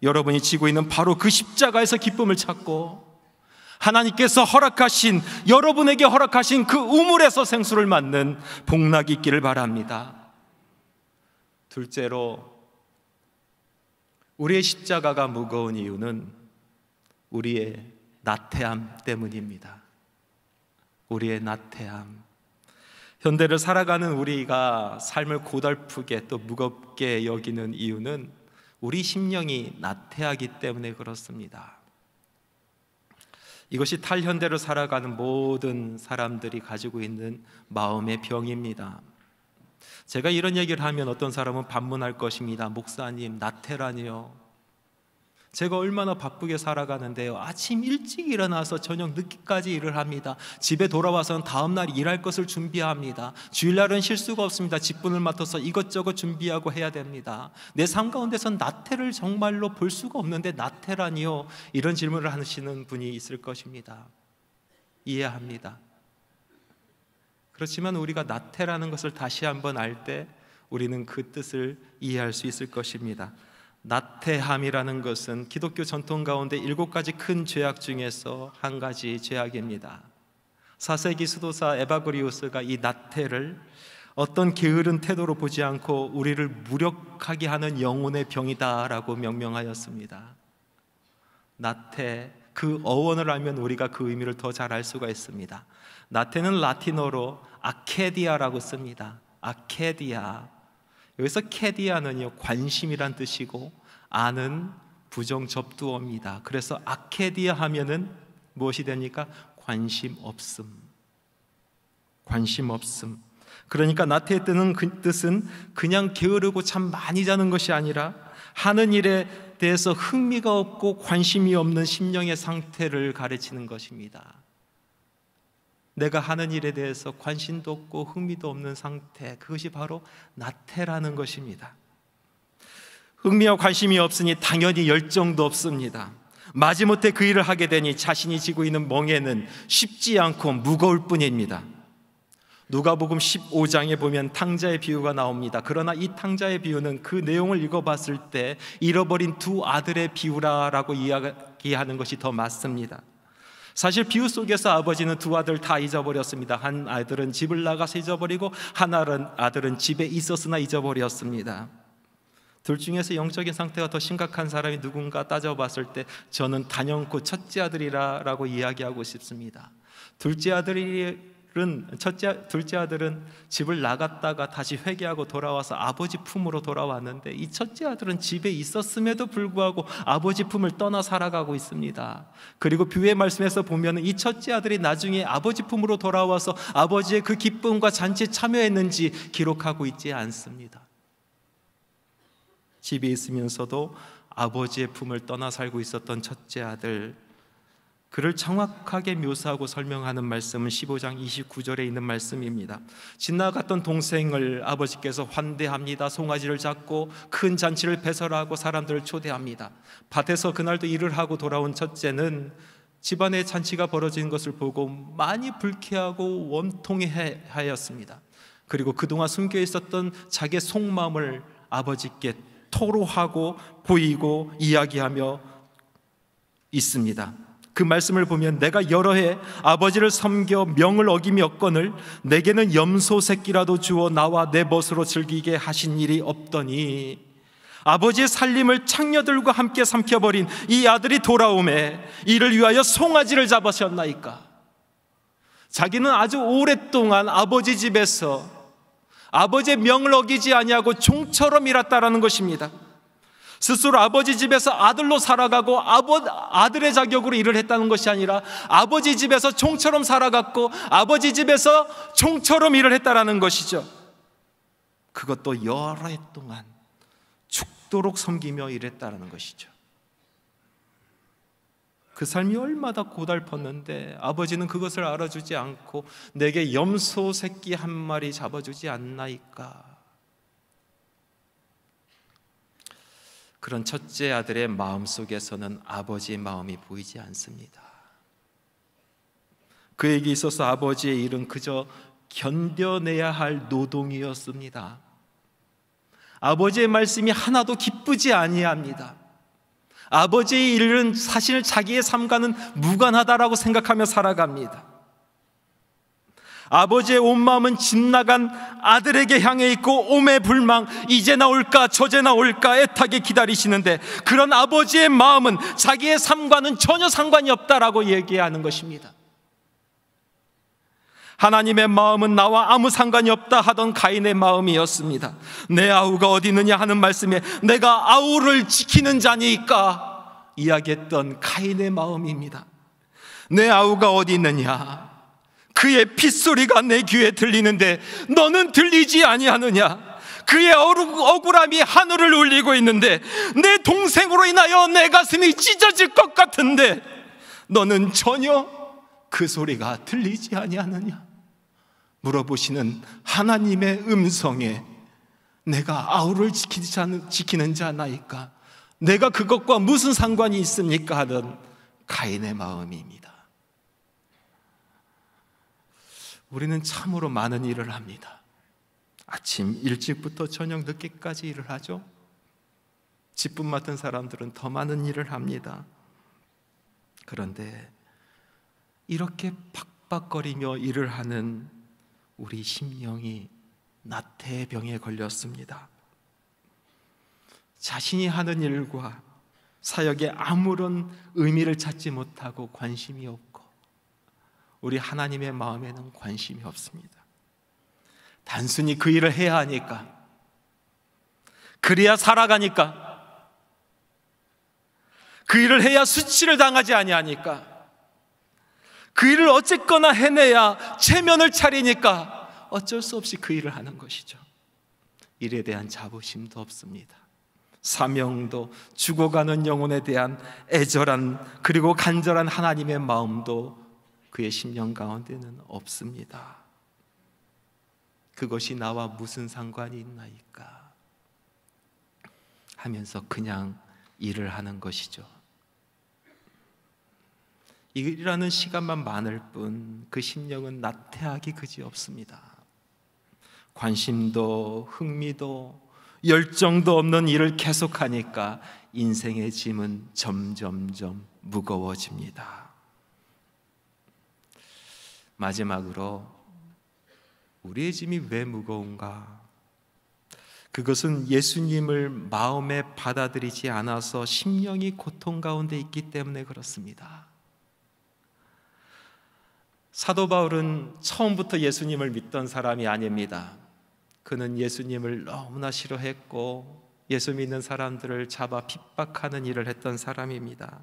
여러분이 지고 있는 바로 그 십자가에서 기쁨을 찾고 하나님께서 허락하신, 여러분에게 허락하신 그 우물에서 생수를 맞는 복락이 있기를 바랍니다. 둘째로, 우리의 십자가가 무거운 이유는 우리의 나태함 때문입니다. 우리의 나태함. 현대를 살아가는 우리가 삶을 고달프게 또 무겁게 여기는 이유는 우리 심령이 나태하기 때문에 그렇습니다. 이것이 탈현대를 살아가는 모든 사람들이 가지고 있는 마음의 병입니다. 제가 이런 얘기를 하면 어떤 사람은 반문할 것입니다. 목사님, 나태라니요? 제가 얼마나 바쁘게 살아가는데요. 아침 일찍 일어나서 저녁 늦게까지 일을 합니다. 집에 돌아와서는 다음날 일할 것을 준비합니다. 주일날은 쉴 수가 없습니다. 직분을 맡아서 이것저것 준비하고 해야 됩니다. 내 삶 가운데선 나태를 정말로 볼 수가 없는데 나태라니요? 이런 질문을 하시는 분이 있을 것입니다. 이해합니다. 그렇지만 우리가 나태라는 것을 다시 한번 알 때 우리는 그 뜻을 이해할 수 있을 것입니다. 나태함이라는 것은 기독교 전통 가운데 7가지 큰 죄악 중에서 한 가지 죄악입니다. 4세기 수도사 에바그리우스가 이 나태를 어떤 게으른 태도로 보지 않고 우리를 무력하게 하는 영혼의 병이다라고 명명하였습니다. 나태, 그 어원을 알면 우리가 그 의미를 더 잘 알 수가 있습니다. 나태는 라틴어로 아케디아라고 씁니다. 아케디아. 여기서 케디아는요, 관심이란 뜻이고 아는 부정 접두어입니다. 그래서 아케디아 하면은 무엇이 됩니까? 관심 없음. 관심 없음. 그러니까 나태의 뜻은 그냥 게으르고 참 많이 자는 것이 아니라 하는 일에 대해서 흥미가 없고 관심이 없는 심령의 상태를 가르치는 것입니다. 내가 하는 일에 대해서 관심도 없고 흥미도 없는 상태, 그것이 바로 나태라는 것입니다. 흥미와 관심이 없으니 당연히 열정도 없습니다. 마지못해 그 일을 하게 되니 자신이 지고 있는 멍에는 쉽지 않고 무거울 뿐입니다. 누가복음 15장에 보면 탕자의 비유가 나옵니다. 그러나 이 탕자의 비유는 그 내용을 읽어봤을 때 잃어버린 두 아들의 비유라고 이야기하는 것이 더 맞습니다. 사실 비유 속에서 아버지는 두 아들 다 잊어버렸습니다. 한 아들은 집을 나가서 잊어버리고 한 아들은 집에 있었으나 잊어버렸습니다. 둘 중에서 영적인 상태가 더 심각한 사람이 누군가 따져봤을 때 저는 단연코 첫째 아들이라고 이야기하고 싶습니다. 둘째 아들은 집을 나갔다가 다시 회개하고 돌아와서 아버지 품으로 돌아왔는데 이 첫째 아들은 집에 있었음에도 불구하고 아버지 품을 떠나 살아가고 있습니다. 그리고 뷰의 말씀에서 보면 이 첫째 아들이 나중에 아버지 품으로 돌아와서 아버지의 그 기쁨과 잔치에 참여했는지 기록하고 있지 않습니다. 집에 있으면서도 아버지의 품을 떠나 살고 있었던 첫째 아들, 그를 정확하게 묘사하고 설명하는 말씀은 15장 29절에 있는 말씀입니다. 지나갔던 동생을 아버지께서 환대합니다. 송아지를 잡고 큰 잔치를 배설하고 사람들을 초대합니다. 밭에서 그날도 일을 하고 돌아온 첫째는 집안에 잔치가 벌어진 것을 보고 많이 불쾌하고 원통해하였습니다. 그리고 그동안 숨겨 있었던 자기의 속마음을 아버지께 토로하고 보이고 이야기하며 있습니다. 그 말씀을 보면 내가 여러 해 아버지를 섬겨 명을 어기었거늘 내게는 염소 새끼라도 주어 나와 내 멋으로 즐기게 하신 일이 없더니 아버지의 살림을 창녀들과 함께 삼켜버린 이 아들이 돌아오매 이를 위하여 송아지를 잡으셨나이까. 자기는 아주 오랫동안 아버지 집에서 아버지의 명을 어기지 아니하고 종처럼 일했다라는 것입니다. 스스로 아버지 집에서 아들로 살아가고 아들의 자격으로 일을 했다는 것이 아니라 아버지 집에서 종처럼 살아갔고 아버지 집에서 종처럼 일을 했다라는 것이죠. 그것도 여러 해 동안 죽도록 섬기며 일했다라는 것이죠. 그 삶이 얼마나 고달팠는데 아버지는 그것을 알아주지 않고 내게 염소 새끼 한 마리 잡아주지 않나이까. 그런 첫째 아들의 마음속에서는 아버지의 마음이 보이지 않습니다. 그에게 있어서 아버지의 일은 그저 견뎌내야 할 노동이었습니다. 아버지의 말씀이 하나도 기쁘지 아니합니다. 아버지의 일은 사실 자기의 삶과는 무관하다라고 생각하며 살아갑니다. 아버지의 온 마음은 집 나간 아들에게 향해 있고 오매불망, 이제 나올까 저제 나올까 애타게 기다리시는데 그런 아버지의 마음은 자기의 삶과는 전혀 상관이 없다라고 얘기하는 것입니다. 하나님의 마음은 나와 아무 상관이 없다 하던 가인의 마음이었습니다. 내 아우가 어디 있느냐 하는 말씀에 내가 아우를 지키는 자니까 이야기했던 가인의 마음입니다. 내 아우가 어디 있느냐, 그의 핏소리가 내 귀에 들리는데 너는 들리지 아니하느냐, 그의 억울함이 하늘을 울리고 있는데 내 동생으로 인하여 내 가슴이 찢어질 것 같은데 너는 전혀 그 소리가 들리지 아니하느냐. 물어보시는 하나님의 음성에 내가 아우를 지키는 자나이까, 내가 그것과 무슨 상관이 있습니까 하던 가인의 마음입니다. 우리는 참으로 많은 일을 합니다. 아침 일찍부터 저녁 늦게까지 일을 하죠. 직분 맡은 사람들은 더 많은 일을 합니다. 그런데 이렇게 팍팍거리며 일을 하는 우리 심령이 나태병에 걸렸습니다. 자신이 하는 일과 사역에 아무런 의미를 찾지 못하고 관심이 없고 우리 하나님의 마음에는 관심이 없습니다. 단순히 그 일을 해야 하니까, 그래야 살아가니까, 그 일을 해야 수치를 당하지 아니하니까, 그 일을 어쨌거나 해내야 체면을 차리니까 어쩔 수 없이 그 일을 하는 것이죠. 일에 대한 자부심도 없습니다. 사명도, 죽어가는 영혼에 대한 애절한 그리고 간절한 하나님의 마음도 그의 심령 가운데는 없습니다. 그것이 나와 무슨 상관이 있나이까 하면서 그냥 일을 하는 것이죠. 일하는 시간만 많을 뿐 그 심령은 나태하기 그지없습니다. 관심도 흥미도 열정도 없는 일을 계속하니까 인생의 짐은 점점점 무거워집니다. 마지막으로 우리의 짐이 왜 무거운가? 그것은 예수님을 마음에 받아들이지 않아서 심령이 고통 가운데 있기 때문에 그렇습니다. 사도 바울은 처음부터 예수님을 믿던 사람이 아닙니다. 그는 예수님을 너무나 싫어했고 예수 믿는 사람들을 잡아 핍박하는 일을 했던 사람입니다.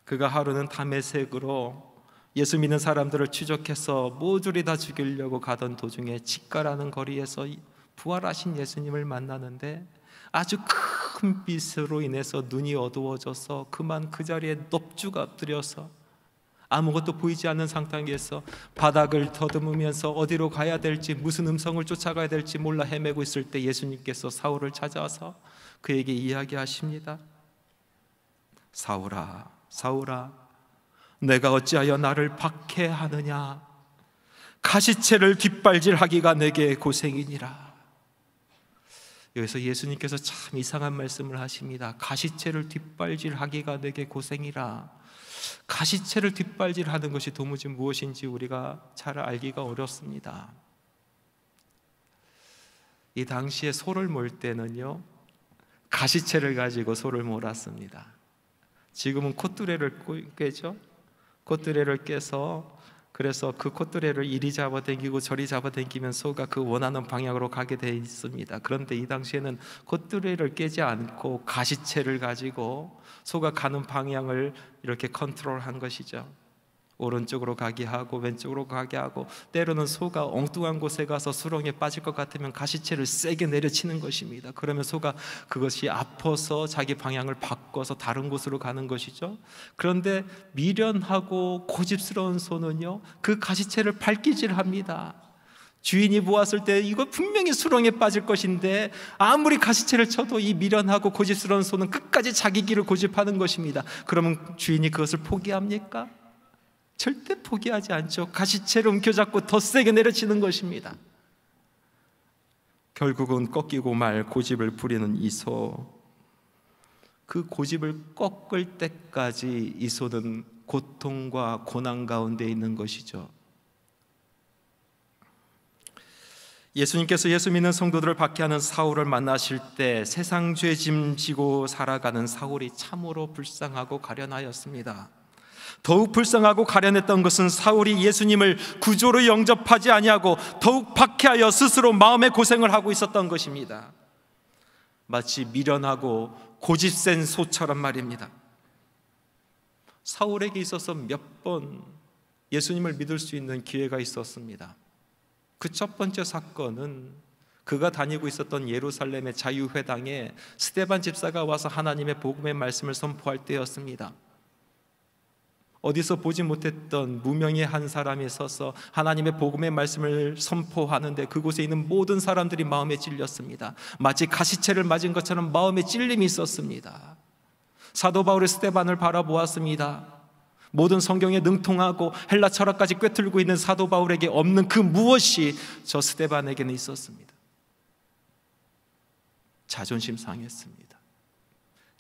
그가 하루는 다메섹으로 예수 믿는 사람들을 추적해서 모조리 다 죽이려고 가던 도중에 직가라는 거리에서 부활하신 예수님을 만나는데 아주 큰 빛으로 인해서 눈이 어두워져서 그만 그 자리에 넙죽 엎드려서 아무것도 보이지 않는 상태에서 바닥을 더듬으면서 어디로 가야 될지, 무슨 음성을 쫓아가야 될지 몰라 헤매고 있을 때 예수님께서 사울을 찾아와서 그에게 이야기하십니다. 사울아, 사울아, 내가 어찌하여 나를 박해하느냐? 가시채를 뒷발질하기가 내게 고생이니라. 여기서 예수님께서 참 이상한 말씀을 하십니다. 가시채를 뒷발질하기가 내게 고생이라. 가시채를 뒷발질하는 것이 도무지 무엇인지 우리가 잘 알기가 어렵습니다. 이 당시에 소를 몰 때는요, 가시채를 가지고 소를 몰았습니다. 지금은 콧뚜레를 꿰죠. 콧뚜레를 꿰서 그래서 그 콧뚜레를 이리 잡아당기고 저리 잡아당기면 소가 그 원하는 방향으로 가게 되어 있습니다. 그런데 이 당시에는 콧뚜레를 깨지 않고 가시채를 가지고 소가 가는 방향을 이렇게 컨트롤한 것이죠. 오른쪽으로 가게 하고 왼쪽으로 가게 하고, 때로는 소가 엉뚱한 곳에 가서 수렁에 빠질 것 같으면 가시채를 세게 내려치는 것입니다. 그러면 소가 그것이 아파서 자기 방향을 바꿔서 다른 곳으로 가는 것이죠. 그런데 미련하고 고집스러운 소는요, 그 가시채를 발기질합니다. 주인이 보았을 때 이거 분명히 수렁에 빠질 것인데 아무리 가시채를 쳐도 이 미련하고 고집스러운 소는 끝까지 자기 길을 고집하는 것입니다. 그러면 주인이 그것을 포기합니까? 절대 포기하지 않죠. 가시채를 움켜잡고 더 세게 내려치는 것입니다. 결국은 꺾이고 말 고집을 부리는 이 소, 그 고집을 꺾을 때까지 이 소는 고통과 고난 가운데 있는 것이죠. 예수님께서 예수 믿는 성도들을 박해하는 사울을 만나실 때 세상 죄짐 지고 살아가는 사울이 참으로 불쌍하고 가련하였습니다. 더욱 불쌍하고 가련했던 것은 사울이 예수님을 구조로 영접하지 아니하고 더욱 박해하여 스스로 마음의 고생을 하고 있었던 것입니다. 마치 미련하고 고집센 소처럼 말입니다. 사울에게 있어서 몇 번 예수님을 믿을 수 있는 기회가 있었습니다. 그 첫 번째 사건은 그가 다니고 있었던 예루살렘의 자유회당에 스데반 집사가 와서 하나님의 복음의 말씀을 선포할 때였습니다. 어디서 보지 못했던 무명의 한 사람이 서서 하나님의 복음의 말씀을 선포하는데 그곳에 있는 모든 사람들이 마음에 찔렸습니다. 마치 가시채를 맞은 것처럼 마음에 찔림이 있었습니다. 사도 바울이 스데반을 바라보았습니다. 모든 성경에 능통하고 헬라 철학까지 꿰뚫고 있는 사도 바울에게 없는 그 무엇이 저 스데반에게는 있었습니다. 자존심 상했습니다.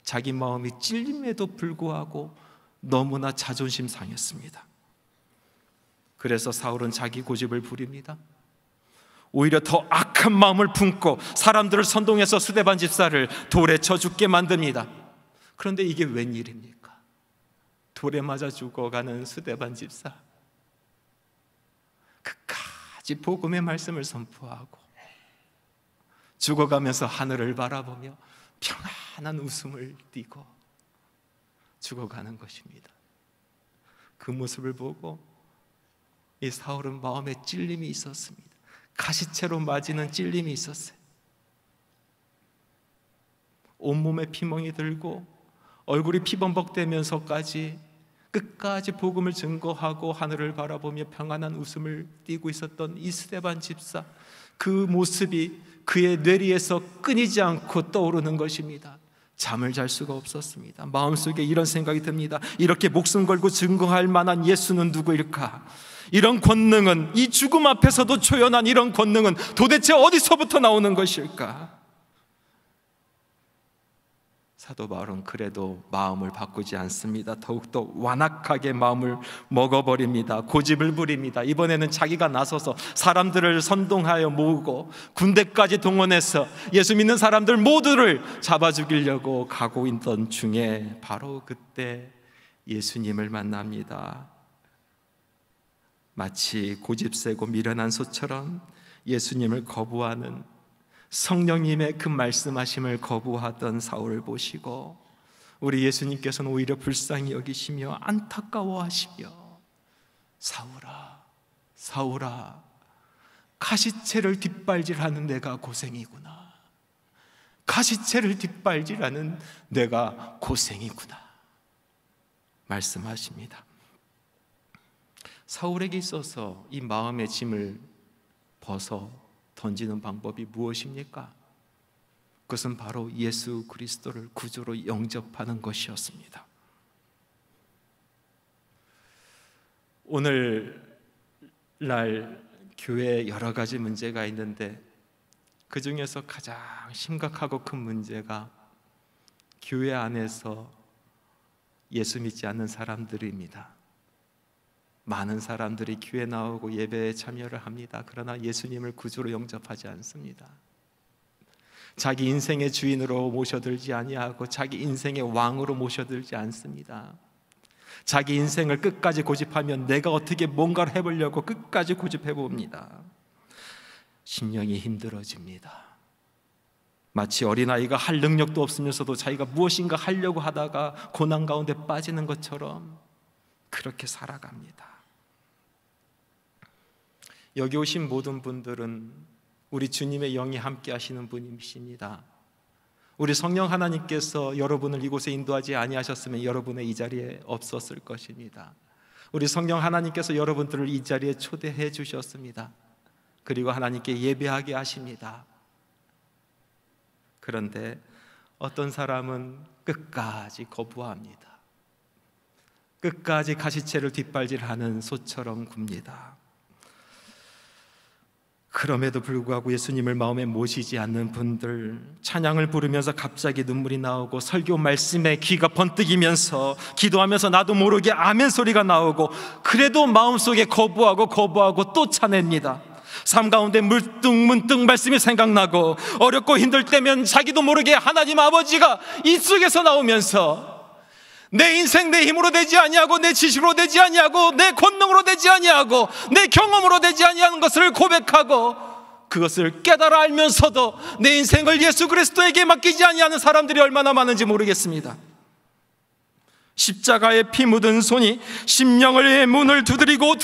자기 마음이 찔림에도 불구하고 너무나 자존심 상했습니다. 그래서 사울은 자기 고집을 부립니다. 오히려 더 악한 마음을 품고 사람들을 선동해서 스데반 집사를 돌에 쳐 죽게 만듭니다. 그런데 이게 웬일입니까? 돌에 맞아 죽어가는 스데반 집사, 끝까지 복음의 말씀을 선포하고 죽어가면서 하늘을 바라보며 평안한 웃음을 띠고 죽어가는 것입니다. 그 모습을 보고 이 사울은 마음에 찔림이 있었습니다. 가시채로 맞이는 찔림이 있었어요. 온몸에 피멍이 들고 얼굴이 피범벅대면서까지 끝까지 복음을 증거하고 하늘을 바라보며 평안한 웃음을 띠고 있었던 이 스데반 집사, 그 모습이 그의 뇌리에서 끊이지 않고 떠오르는 것입니다. 잠을 잘 수가 없었습니다. 마음속에 이런 생각이 듭니다. 이렇게 목숨 걸고 증거할 만한 예수는 누구일까? 이런 권능은, 이 죽음 앞에서도 초연한 이런 권능은 도대체 어디서부터 나오는 것일까? 사도 바울은 그래도 마음을 바꾸지 않습니다. 더욱더 완악하게 마음을 먹어버립니다. 고집을 부립니다. 이번에는 자기가 나서서 사람들을 선동하여 모으고 군대까지 동원해서 예수 믿는 사람들 모두를 잡아 죽이려고 가고 있던 중에 바로 그때 예수님을 만납니다. 마치 고집세고 미련한 소처럼 예수님을 거부하는, 성령님의 그 말씀하심을 거부하던 사울을 보시고 우리 예수님께서는 오히려 불쌍히 여기시며 안타까워하시며, 사울아, 사울아, 가시채를 뒷발질하는 내가 고생이구나. 가시채를 뒷발질하는 내가 고생이구나 말씀하십니다. 사울에게 있어서 이 마음의 짐을 벗어 던지는 방법이 무엇입니까? 그것은 바로 예수 그리스도를 구주로 영접하는 것이었습니다. 오늘날 교회에 여러 가지 문제가 있는데 그 중에서 가장 심각하고 큰 문제가 교회 안에서 예수 믿지 않는 사람들입니다. 많은 사람들이 교회 나오고 예배에 참여를 합니다. 그러나 예수님을 구주로 영접하지 않습니다. 자기 인생의 주인으로 모셔들지 아니하고 자기 인생의 왕으로 모셔들지 않습니다. 자기 인생을 끝까지 고집하면 내가 어떻게 뭔가를 해보려고 끝까지 고집해봅니다. 심령이 힘들어집니다. 마치 어린아이가 할 능력도 없으면서도 자기가 무엇인가 하려고 하다가 고난 가운데 빠지는 것처럼 그렇게 살아갑니다. 여기 오신 모든 분들은 우리 주님의 영이 함께 하시는 분이십니다. 우리 성령 하나님께서 여러분을 이곳에 인도하지 아니하셨으면 여러분의 이 자리에 없었을 것입니다. 우리 성령 하나님께서 여러분들을 이 자리에 초대해 주셨습니다. 그리고 하나님께 예배하게 하십니다. 그런데 어떤 사람은 끝까지 거부합니다. 끝까지 가시채를 뒷발질하는 소처럼 굽니다. 그럼에도 불구하고 예수님을 마음에 모시지 않는 분들, 찬양을 부르면서 갑자기 눈물이 나오고 설교 말씀에 귀가 번뜩이면서 기도하면서 나도 모르게 아멘 소리가 나오고 그래도 마음속에 거부하고 또 차냅니다. 삶 가운데 문득 말씀이 생각나고 어렵고 힘들 때면 자기도 모르게 하나님 아버지가 입속에서 나오면서 내 인생 내 힘으로 되지 아니하고 내 지식으로 되지 아니하고 내 권능으로 되지 아니하고 내 경험으로 되지 아니하는 것을 고백하고 그것을 깨달아 알면서도 내 인생을 예수 그리스도에게 맡기지 아니하는 사람들이 얼마나 많은지 모르겠습니다. 십자가에 피 묻은 손이 심령의 문을 두드리고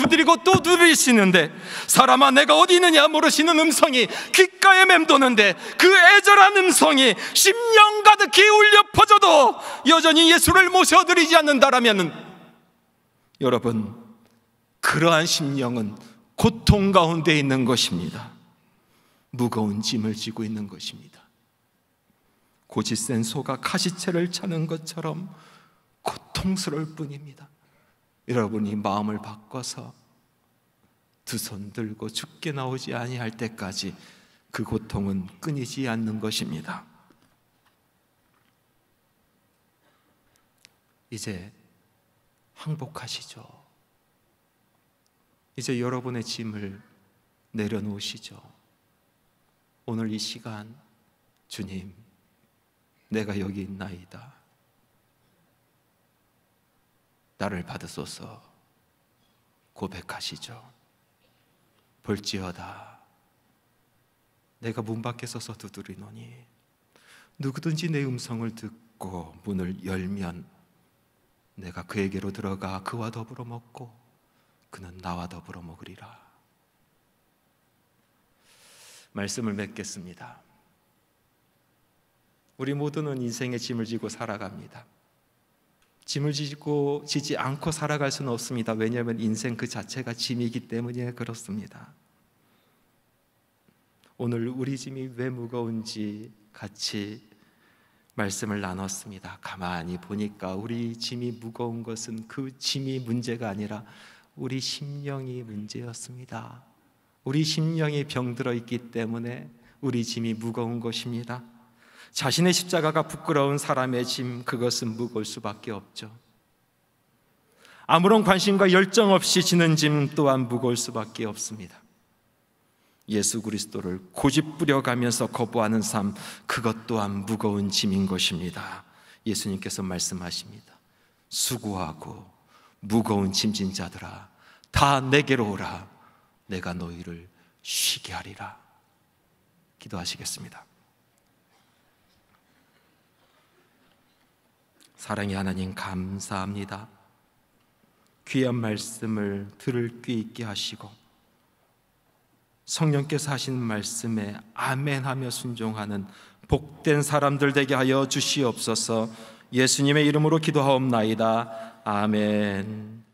또 두드리시는데 사람아 내가 어디 있느냐 물으시는 음성이 귓가에 맴도는데 그 애절한 음성이 심령 가득히 울려 퍼져도 여전히 예수를 모셔드리지 않는다라면 여러분, 그러한 심령은 고통 가운데 있는 것입니다. 무거운 짐을 지고 있는 것입니다. 고지센 소가 가시채를 차는 것처럼 고통스러울 뿐입니다. 여러분이 마음을 바꿔서 두 손 들고 죽게 나오지 아니할 때까지 그 고통은 끊이지 않는 것입니다. 이제 항복하시죠. 이제 여러분의 짐을 내려놓으시죠. 오늘 이 시간, 주님, 내가 여기 있나이다. 나를 받으소서 고백하시죠. 볼지어다 내가 문 밖에 서서 두드리노니 누구든지 내 음성을 듣고 문을 열면 내가 그에게로 들어가 그와 더불어 먹고 그는 나와 더불어 먹으리라. 말씀을 맺겠습니다. 우리 모두는 인생의 짐을 지고 살아갑니다. 짐을 지지 않고 살아갈 수는 없습니다. 왜냐하면 인생 그 자체가 짐이기 때문에 그렇습니다. 오늘 우리 짐이 왜 무거운지 같이 말씀을 나눴습니다. 가만히 보니까 우리 짐이 무거운 것은 그 짐이 문제가 아니라 우리 심령이 문제였습니다. 우리 심령이 병들어 있기 때문에 우리 짐이 무거운 것입니다. 자신의 십자가가 부끄러운 사람의 짐, 그것은 무거울 수밖에 없죠. 아무런 관심과 열정 없이 지는 짐 또한 무거울 수밖에 없습니다. 예수 그리스도를 고집부려가면서 거부하는 삶, 그것 또한 무거운 짐인 것입니다. 예수님께서 말씀하십니다. 수고하고 무거운 짐진 자들아 다 내게로 오라. 내가 너희를 쉬게 하리라. 기도하시겠습니다. 사랑의 하나님, 감사합니다. 귀한 말씀을 들을 귀 있게 하시고 성령께서 하시는 말씀에 아멘하며 순종하는 복된 사람들 되게 하여 주시옵소서. 예수님의 이름으로 기도하옵나이다. 아멘.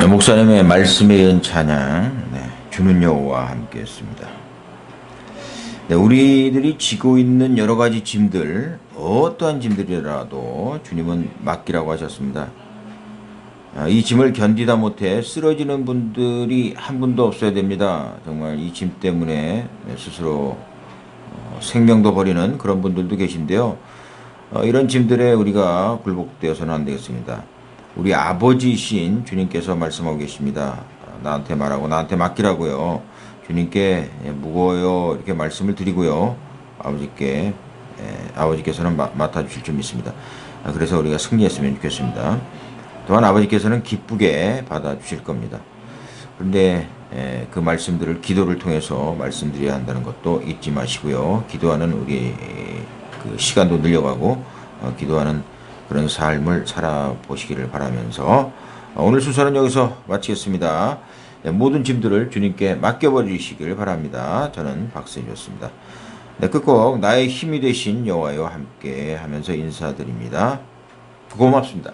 목사님의 말씀에 이은 찬양, 주는 여호와 함께했습니다. 우리들이 지고 있는 여러 가지 짐들, 어떠한 짐들이라도 주님은 맡기라고 하셨습니다. 이 짐을 견디다 못해 쓰러지는 분들이 한 분도 없어야 됩니다. 정말 이 짐 때문에 스스로 생명도 버리는 그런 분들도 계신데요. 이런 짐들에 우리가 굴복되어서는 안 되겠습니다. 우리 아버지이신 주님께서 말씀하고 계십니다. 나한테 말하고 나한테 맡기라고요. 주님께 무거워요 이렇게 말씀을 드리고요. 아버지께서는 맡아주실 줄 믿습니다. 그래서 우리가 승리했으면 좋겠습니다. 또한 아버지께서는 기쁘게 받아주실 겁니다. 그런데 그 말씀들을 기도를 통해서 말씀드려야 한다는 것도 잊지 마시고요. 기도하는 우리 그 시간도 늘려가고 기도하는 그런 삶을 살아보시기를 바라면서 오늘 순서는 여기서 마치겠습니다. 모든 짐들을 주님께 맡겨버리시길 바랍니다. 저는 박세주였습니다. 끝곡 나의 힘이 되신 여호와여 함께 하면서 인사드립니다. 고맙습니다.